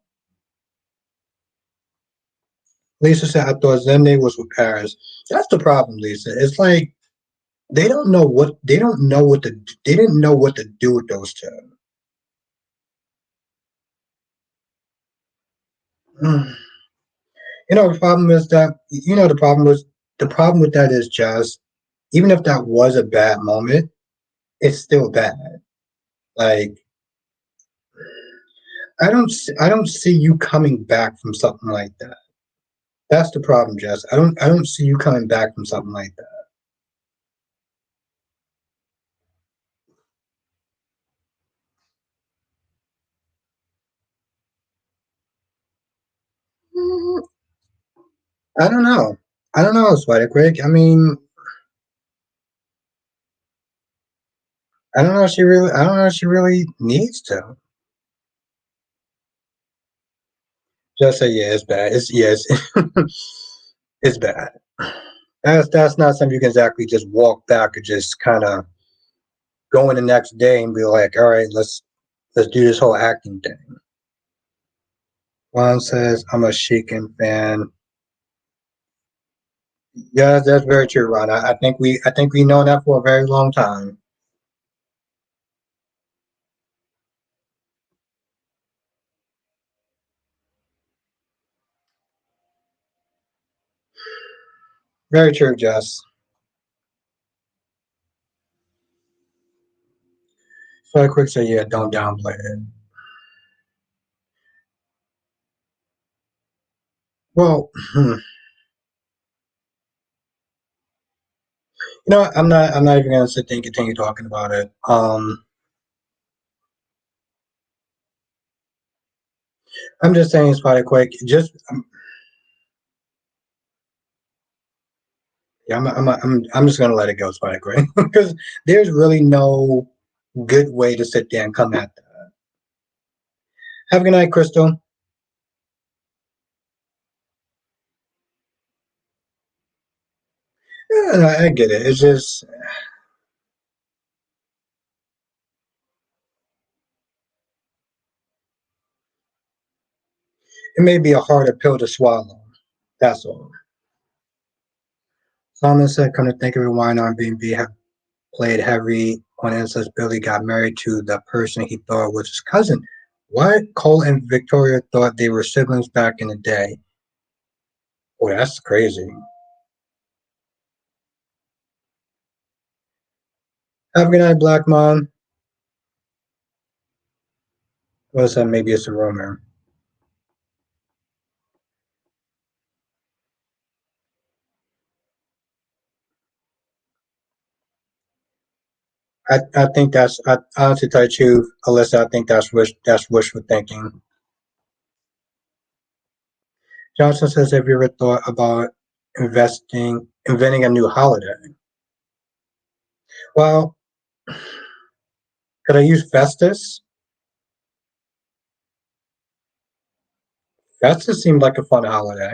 Lisa said I thought Zende was with Paris. That's the problem, Lisa. It's like they didn't know what to do with those two. The problem is that the problem with that is just even if that was a bad moment, it's still bad. Like I don't see you coming back from something like that. That's the problem, Jess. I don't see you coming back from something like that. Mm, I don't know. I don't know, Sweater Quick. I mean, I don't know if she really needs to. Just say yeah, it's bad. It's yes, it's bad. That's not something you can exactly just walk back or just kind of go in the next day and be like, all right, let's do this whole acting thing. Juan says, I'm a Sheikhan fan. Yeah, that's very true, Ron. I think we know that for a very long time. Very true, Jess. So I quick say, yeah, don't downplay it. Well, I'm not even gonna sit there and continue talking about it. I'm just saying, Spotty Quick. Yeah, I'm just gonna let it go, Spotty Quick, because there's really no good way to sit there and come at that. Have a good night, Crystal. Yeah, no, I get it. It's just it may be a harder pill to swallow. That's all. Solomon said, "Come to think of it, why not B&B have played heavy on it since Billy got married to the person he thought was his cousin. What? Cole and Victoria thought they were siblings back in the day. Boy, that's crazy. Have a good night, Black Mom. Well, said maybe it's a rumor. I think that's I honestly tell you, the truth, Alyssa. I think that's wishful thinking. Johnson says, "Have you ever thought about inventing a new holiday?" Well, could I use Festus? Festus seemed like a fun holiday.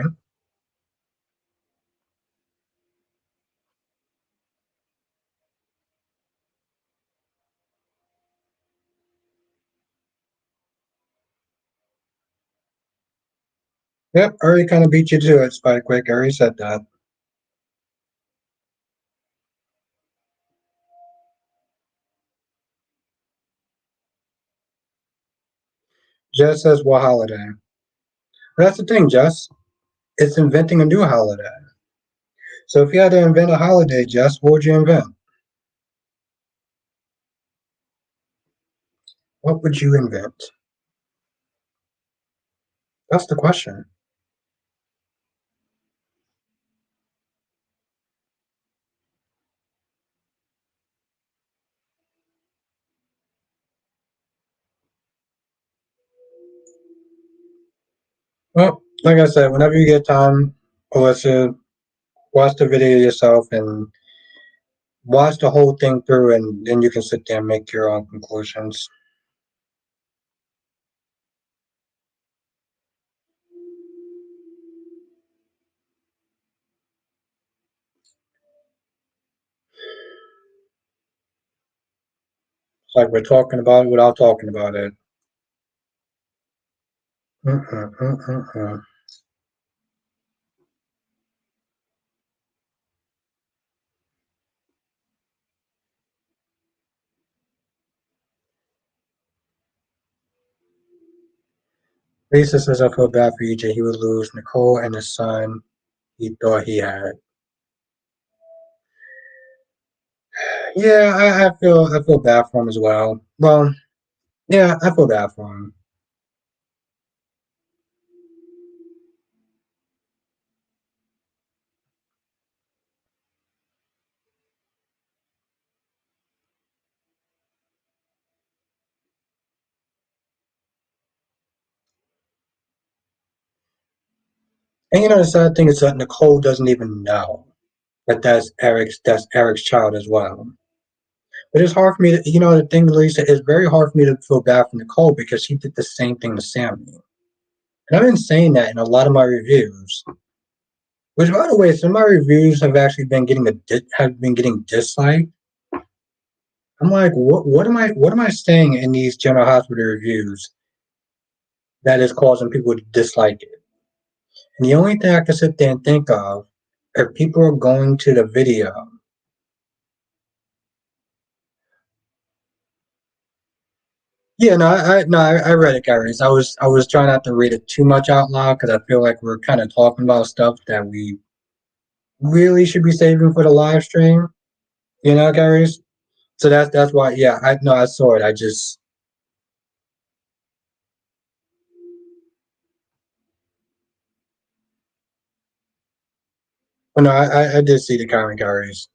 Yep, I already kind of beat you to it, Spike Quick. I already said that. Jess says, "What holiday?" But that's the thing, Jess. It's inventing a new holiday. So if you had to invent a holiday, Jess, what would you invent? What would you invent? That's the question. Well, like I said, whenever you get time, Alyssa, watch the video yourself and watch the whole thing through, and then you can sit there and make your own conclusions. It's like we're talking about it without talking about it. Mm-mm. Lisa says, "I feel bad for EJ. He would lose Nicole and his son he thought he had." Yeah, I feel bad for him as well. Well, yeah, I feel bad for him. And you know the sad thing is that Nicole doesn't even know that that's Eric's child as well. But it's hard for me to, the thing, Lisa, it's very hard for me to feel bad for Nicole because she did the same thing to Sammy. And I've been saying that in a lot of my reviews. Which, by the way, some of my reviews have actually been getting disliked. I'm like, what am I saying in these General Hospital reviews that is causing people to dislike it? And the only thing I can sit there and think of are people are going to the video. Yeah, no, I read it, Gary. I was trying not to read it too much out loud because I feel like we're kind of talking about stuff that we really should be saving for the live stream. Gary. So that's why. Yeah, I no, I saw it. I just, well, no, I did see the comment, Gary's.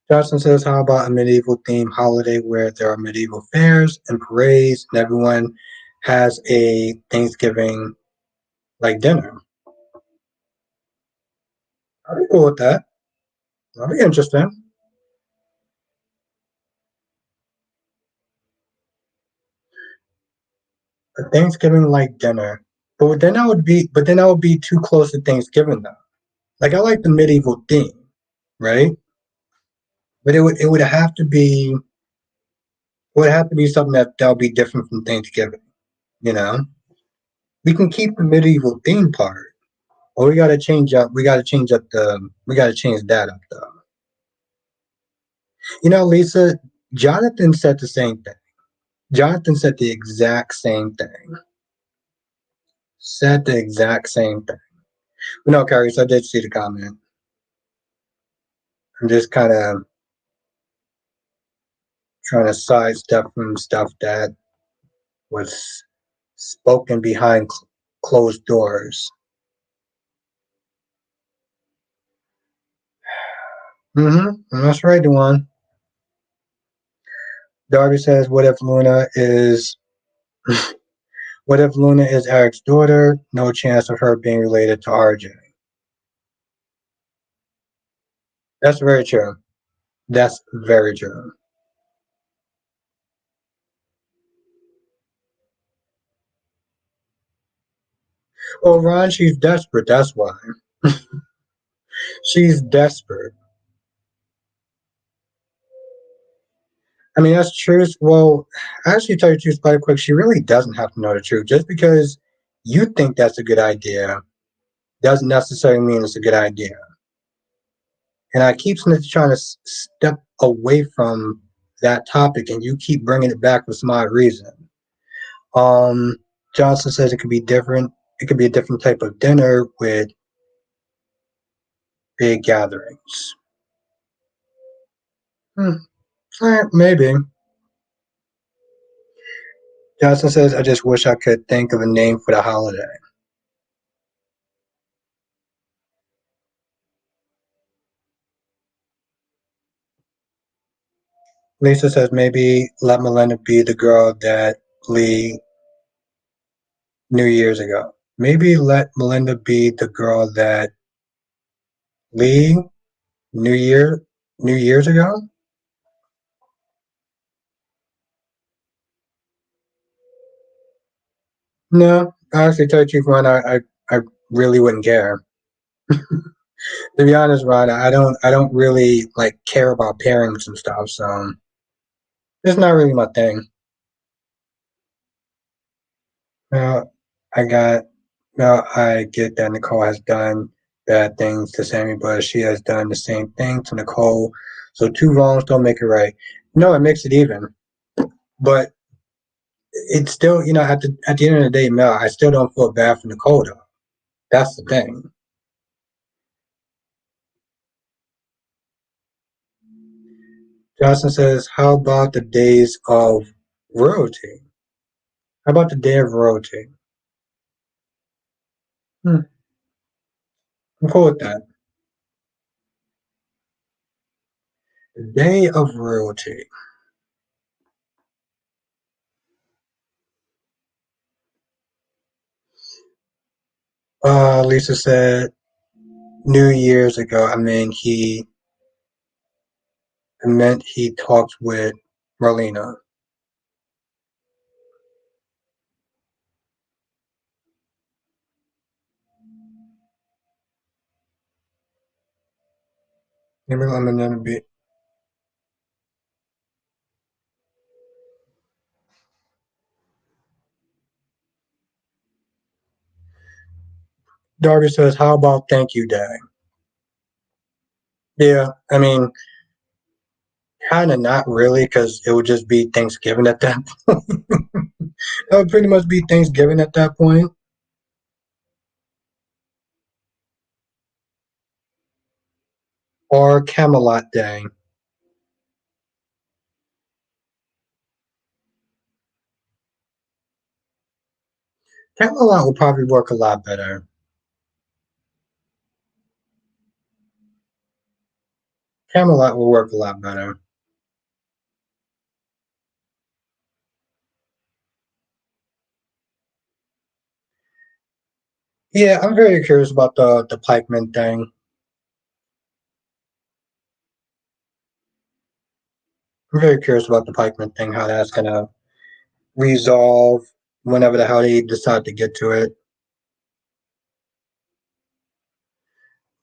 Johnson says, "How about a medieval themed holiday where there are medieval fairs and parades and everyone has a Thanksgiving like dinner?" I'd be cool with that. That'd be interesting. A Thanksgiving like dinner. But then that would be too close to Thanksgiving though. Like I like the medieval theme, right? But it would have to be something that would be different from Thanksgiving, you know? We can keep the medieval theme part. Or we gotta change that up though. Lisa, Jonathan said the same thing. Jonathan said the exact same thing. Said the exact same thing. But no, Carrie, so I did see the comment. I'm just kind of trying to sidestep from stuff that was spoken behind closed doors. That's right, Dewan. Darby says, what if Luna is Eric's daughter? No chance of her being related to RJ. That's very true. That's very true. Well, Ron, she's desperate. That's why. She's desperate. I mean, that's true. Well, actually, tell you the truth, quite quick, she really doesn't have to know the truth. Just because you think that's a good idea doesn't necessarily mean it's a good idea. And I keep trying to step away from that topic, and you keep bringing it back for some odd reason. Um, Johnson says it could be different. It could be a different type of dinner with big gatherings. Hmm. Maybe. Johnson says, I just wish I could think of a name for the holiday. Lisa says, maybe let Melinda be the girl that Lee knew years ago. Maybe let Melinda be the girl that Lee knew knew years ago. No, honestly, tell you the truth, Ron, I really wouldn't care. To be honest, Ron, I don't really like care about pairings and stuff, so it's not really my thing. Now, I got now I get that Nicole has done bad things to Sammy, but she has done the same thing to Nicole. So two wrongs don't make it right. No, it makes it even. But it's still, at the end of the day, Mel, I still don't feel bad for Nicole though. That's the thing. Johnson says, how about the days of royalty? How about the day of royalty? Hmm, I'm cool with that. The day of royalty. Lisa said New Year's ago. I meant he talked with Marlena. Maybe I'm gonna be. Darby says, "How about Thank You Day?" Yeah, I mean, kind of not really, because it would just be Thanksgiving at that point. That would pretty much be Thanksgiving at that point, or Camelot Day. Camelot will probably work a lot better. Camelot will work a lot better. Yeah, I'm very curious about the pikeman thing. I'm very curious about the pikeman thing, how that's gonna resolve. whenever the hell they decide to get to it.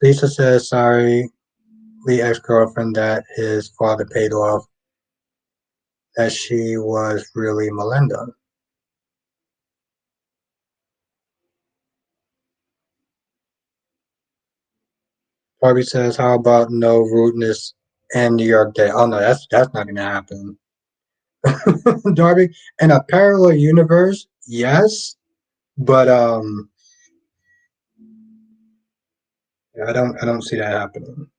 Lisa says sorry, Lee ex-girlfriend that his father paid off, that she was really Melinda. Barbie says, how about no rudeness and New York Day? Oh no, that's not gonna happen. Darby, in a parallel universe, yes, but I don't see that happening.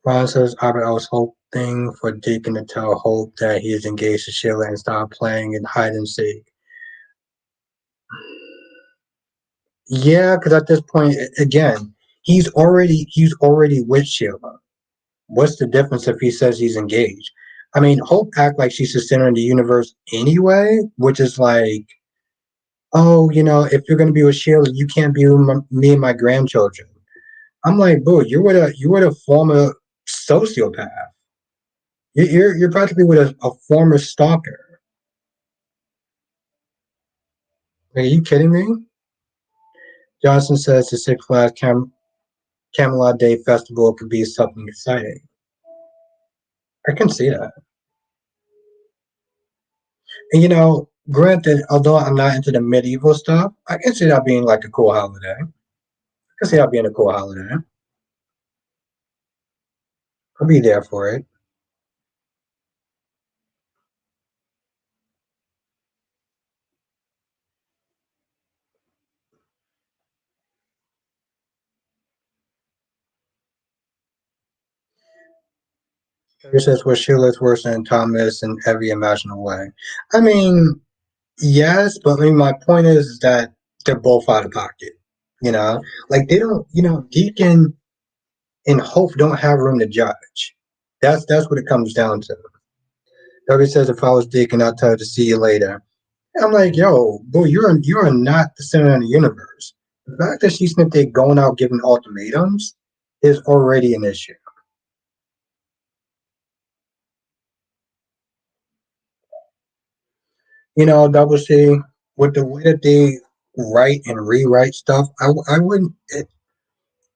Ron says, I was hoping for Deacon to tell Hope that he is engaged to Sheila and stop playing in hide and seek. Yeah, because at this point, again, he's already with Sheila. What's the difference if he says he's engaged? I mean, Hope act like she's the center of the universe anyway, which is like, oh, if you're gonna be with Sheila, you can't be with me and my grandchildren. I'm like, boo, you're with a former sociopath. You're practically with a former stalker. Like, are you kidding me? Johnson says the Six Flags Camelot Day Festival could be something exciting. I can see that. And granted, although I'm not into the medieval stuff, I can see that being like a cool holiday. I can see that being a cool holiday. I'll be there for it. He says, well, Sheila's worse than Thomas in every imaginable way. I mean, yes, but I mean, my point is that they're both out of pocket. You know, like they don't. Deacon and Hope don't have room to judge. That's what it comes down to. Debbie says, if I was Deacon, I'd tell her to see you later. I'm like, yo, boy, you're not the center of the universe. The fact that she spent there going out giving ultimatums is already an issue. Double C, with the way that they write and rewrite stuff, I wouldn't.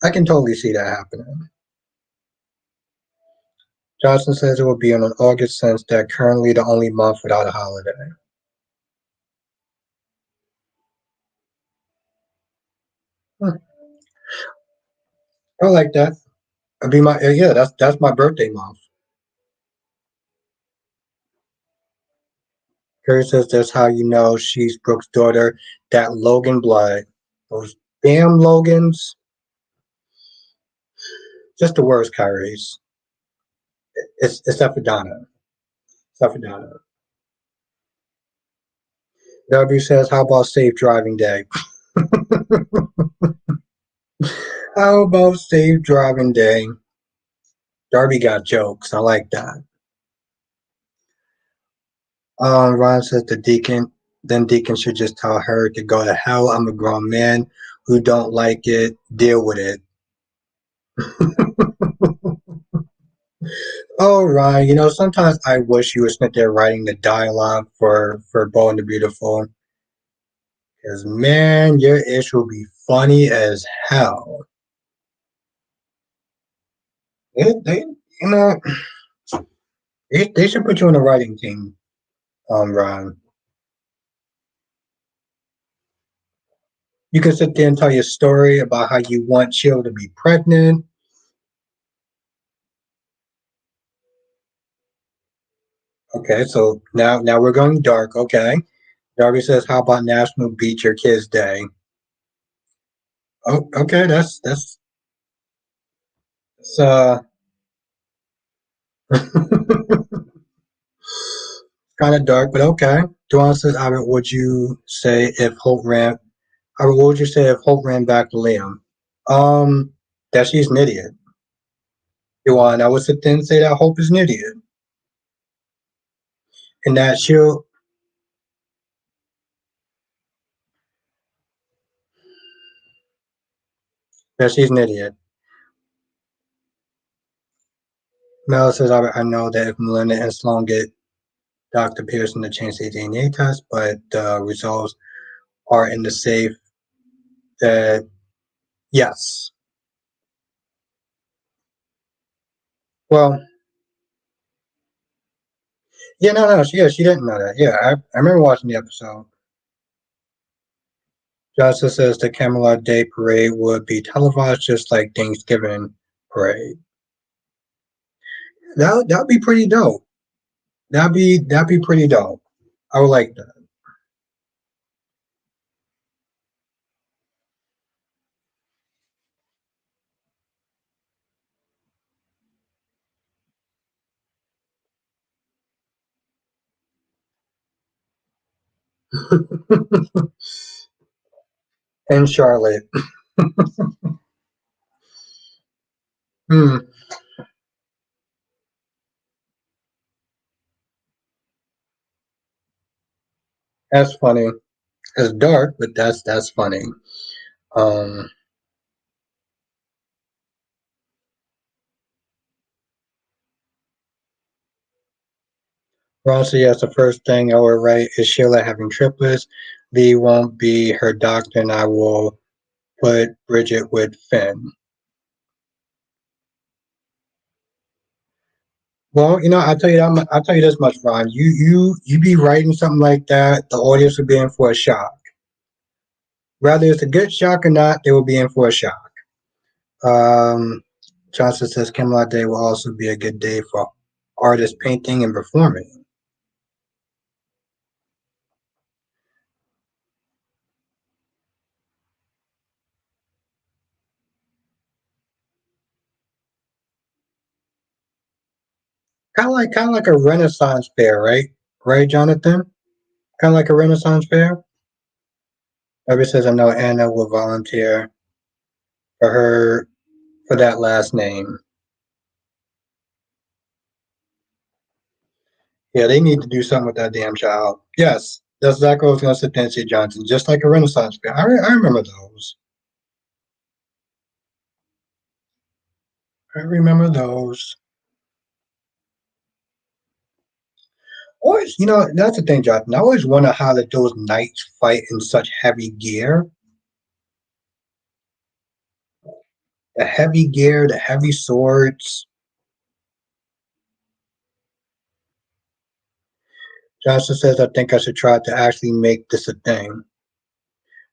I can totally see that happening. Johnson says it will be on an August since that currently the only month without a holiday. Hmm, I like that. It'd be my yeah. That's my birthday month. Kerry says that's how you know she's Brooke's daughter. That Logan blood, those damn Logans, just the worst. Kyrie's. It's Donna. It's Donna. W says, how about safe driving day? How about safe driving day? Darby got jokes. I like that. Ron says the deacon. Then deacon should just tell her to go to hell. I'm a grown man who don't like it. Deal with it. Oh, Ron. Sometimes I wish you would sit there writing the dialogue for Bo and the Beautiful. Because man, your ish will be funny as hell. They you know, they should put you on the writing team, Ron. You can sit there and tell your story about how you want Chill to be pregnant. Okay, so now we're going dark. Okay, Darby says, "How about National Beat Your Kids Day?" Oh, okay, that's kind of dark, but okay. Duan says, "Albert, would you say if Hope ran? Albert, what would you say if Hope ran back to Liam?" Um, that she's an idiot. Duan, I would sit there and say that Hope is an idiot, and that she's an idiot. Mel says, I know that if Melinda and Sloan get Dr. Pearson to change the DNA test, but the results are in the safe. That yes. Well, yeah, no, she didn't know that. Yeah, I remember watching the episode. Justice says the Camelot Day Parade would be televised just like Thanksgiving Parade. That'd be pretty dope. That'd be pretty dope. I would like that. In Charlotte. Hmm, that's funny. It's dark, but that's funny. Um, Ron said, yes, the first thing I will write is Sheila having triplets. Lee won't be her doctor, and I will put Bridget with Finn. Well, I'll tell you this much, Ron. You be writing something like that, the audience will be in for a shock. Whether it's a good shock or not, they will be in for a shock. Um, Johnson says Camelot Day will also be a good day for artists painting and performing. Kind of like a Renaissance fair, right? Right, Jonathan? Kind of like a Renaissance fair. Everybody says I know Anna will volunteer for her for that last name. Yeah, they need to do something with that damn child. Yes, that's exactly what I was going to say, Nancy Johnson. Just like a Renaissance fair. I remember those. I remember those. Always, that's the thing, Jonathan. I always wonder how that those knights fight in such heavy gear. The heavy gear, the heavy swords. Johnson says, I think I should try to actually make this a thing.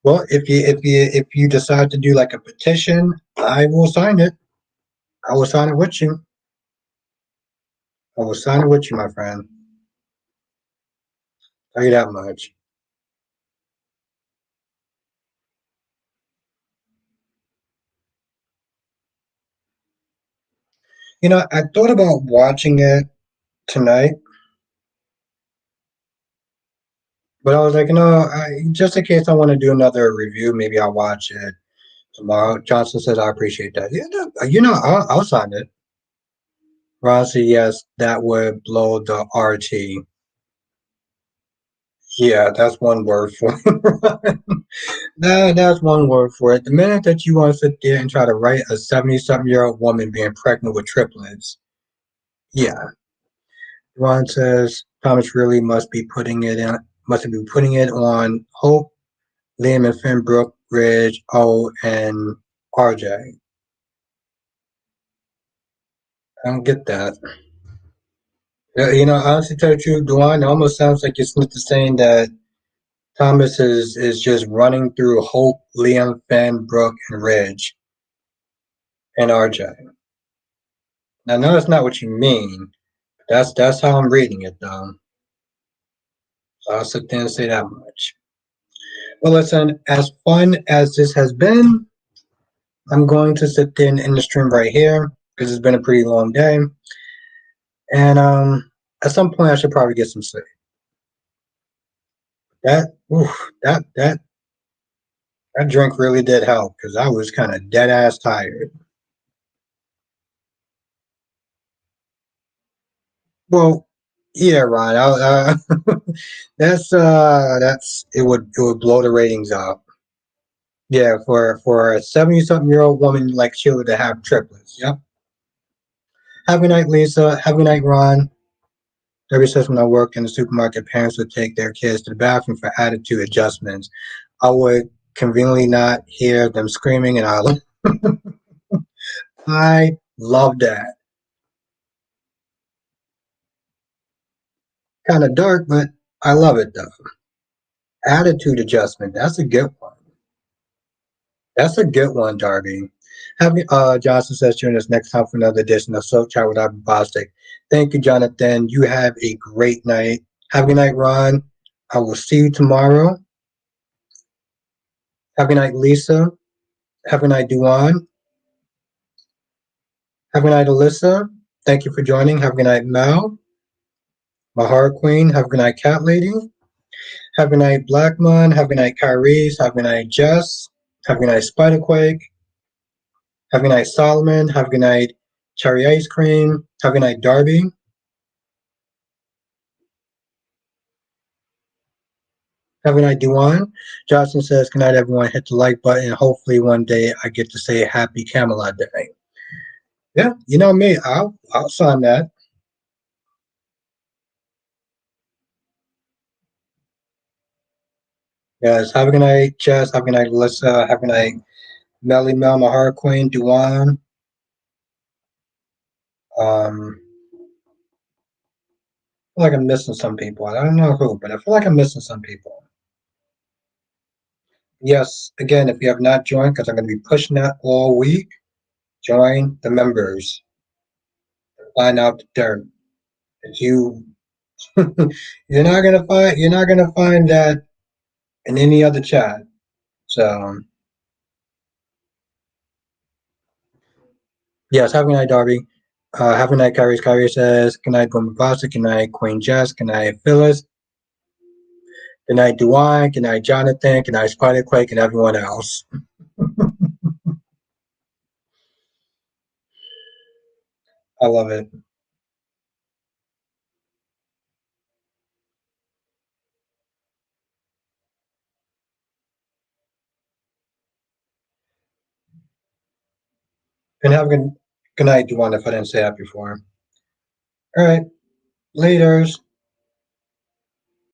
Well, if you decide to do like a petition, I will sign it. I will sign it with you. I will sign it with you, my friend. Tell you that much. I thought about watching it tonight, but I was like, just in case I want to do another review, maybe I'll watch it tomorrow. Johnson says, I appreciate that. Yeah, I'll sign it. Ron said, yes, that would blow the RT. Yeah, that's one word for it. That's one word for it. The minute that you want to sit there and try to write a 70-something-year-old woman being pregnant with triplets, yeah. Ron says Thomas really must be putting it on Hope, Liam and Finn, Brooke, Ridge, O, and RJ. I don't get that. Honestly, tell you the truth, Duane, it almost sounds like you're saying that Thomas is just running through Hope, Liam, Finn, Brooke, and Ridge, and RJ. Now, I know that's not what you mean. That's how I'm reading it, though. So I'll sit there and say that much. Well, listen, as fun as this has been, I'm going to sit there and end the stream right here because it's been a pretty long day. And at some point, I should probably get some sleep. That drink really did help because I was kind of dead ass tired. Well, yeah, Ron. That's it would blow the ratings up. Yeah, for a 70-something-year-old woman like Sheila to have triplets. Yep. Have a night, Lisa. Have a night, Ron. Debbie says when I worked in the supermarket, parents would take their kids to the bathroom for attitude adjustments. I would conveniently not hear them screaming, and I love that. Kind of dark, but I love it though. Attitude adjustment. That's a good one. That's a good one, Darby. Johnson says, join us next time for another edition of Soap Chat with Darby Bostic. Thank you, Jonathan. You have a great night. Have a good night, Ron. I will see you tomorrow. Have a good night, Lisa. Have a good night, Duan. Have a good night, Alyssa. Thank you for joining. Have a good night, Mel. My heart queen. Have a good night, Cat Lady. Have a good night, Blackmon. Have a good night, Kyrie. Have a good night, Jess. Have a good night, Spiderquake. Have a good night, Solomon. Have a good night, Cherry Ice Cream. Have a good night, Darby. Have a good night, Duan. Johnson says, good night, everyone. Hit the like button. Hopefully one day I get to say happy Camelot Day. Yeah, you know me. I'll sign that. Yes, have a good night, Jess. Have a good night, Alyssa. Have a good night, Melly Mel, my heart queen, Duan. I feel like I'm missing some people. I don't know who, but I feel like I'm missing some people. Yes, again, if you have not joined, because I'm going to be pushing that all week, join the members. Find out the dirt. If you you're not gonna find that in any other chat. So yes, have a good night, Darby. Have a good night, Kyrie. Kyrie says, good night, Bombastic. Good night, Queen Jess. Good night, Phyllis. Good night, Duane. Good night, Jonathan. Good night, Spiderquake, and everyone else. I love it. And have a good night, Duane, if I didn't say that before. All right, laters.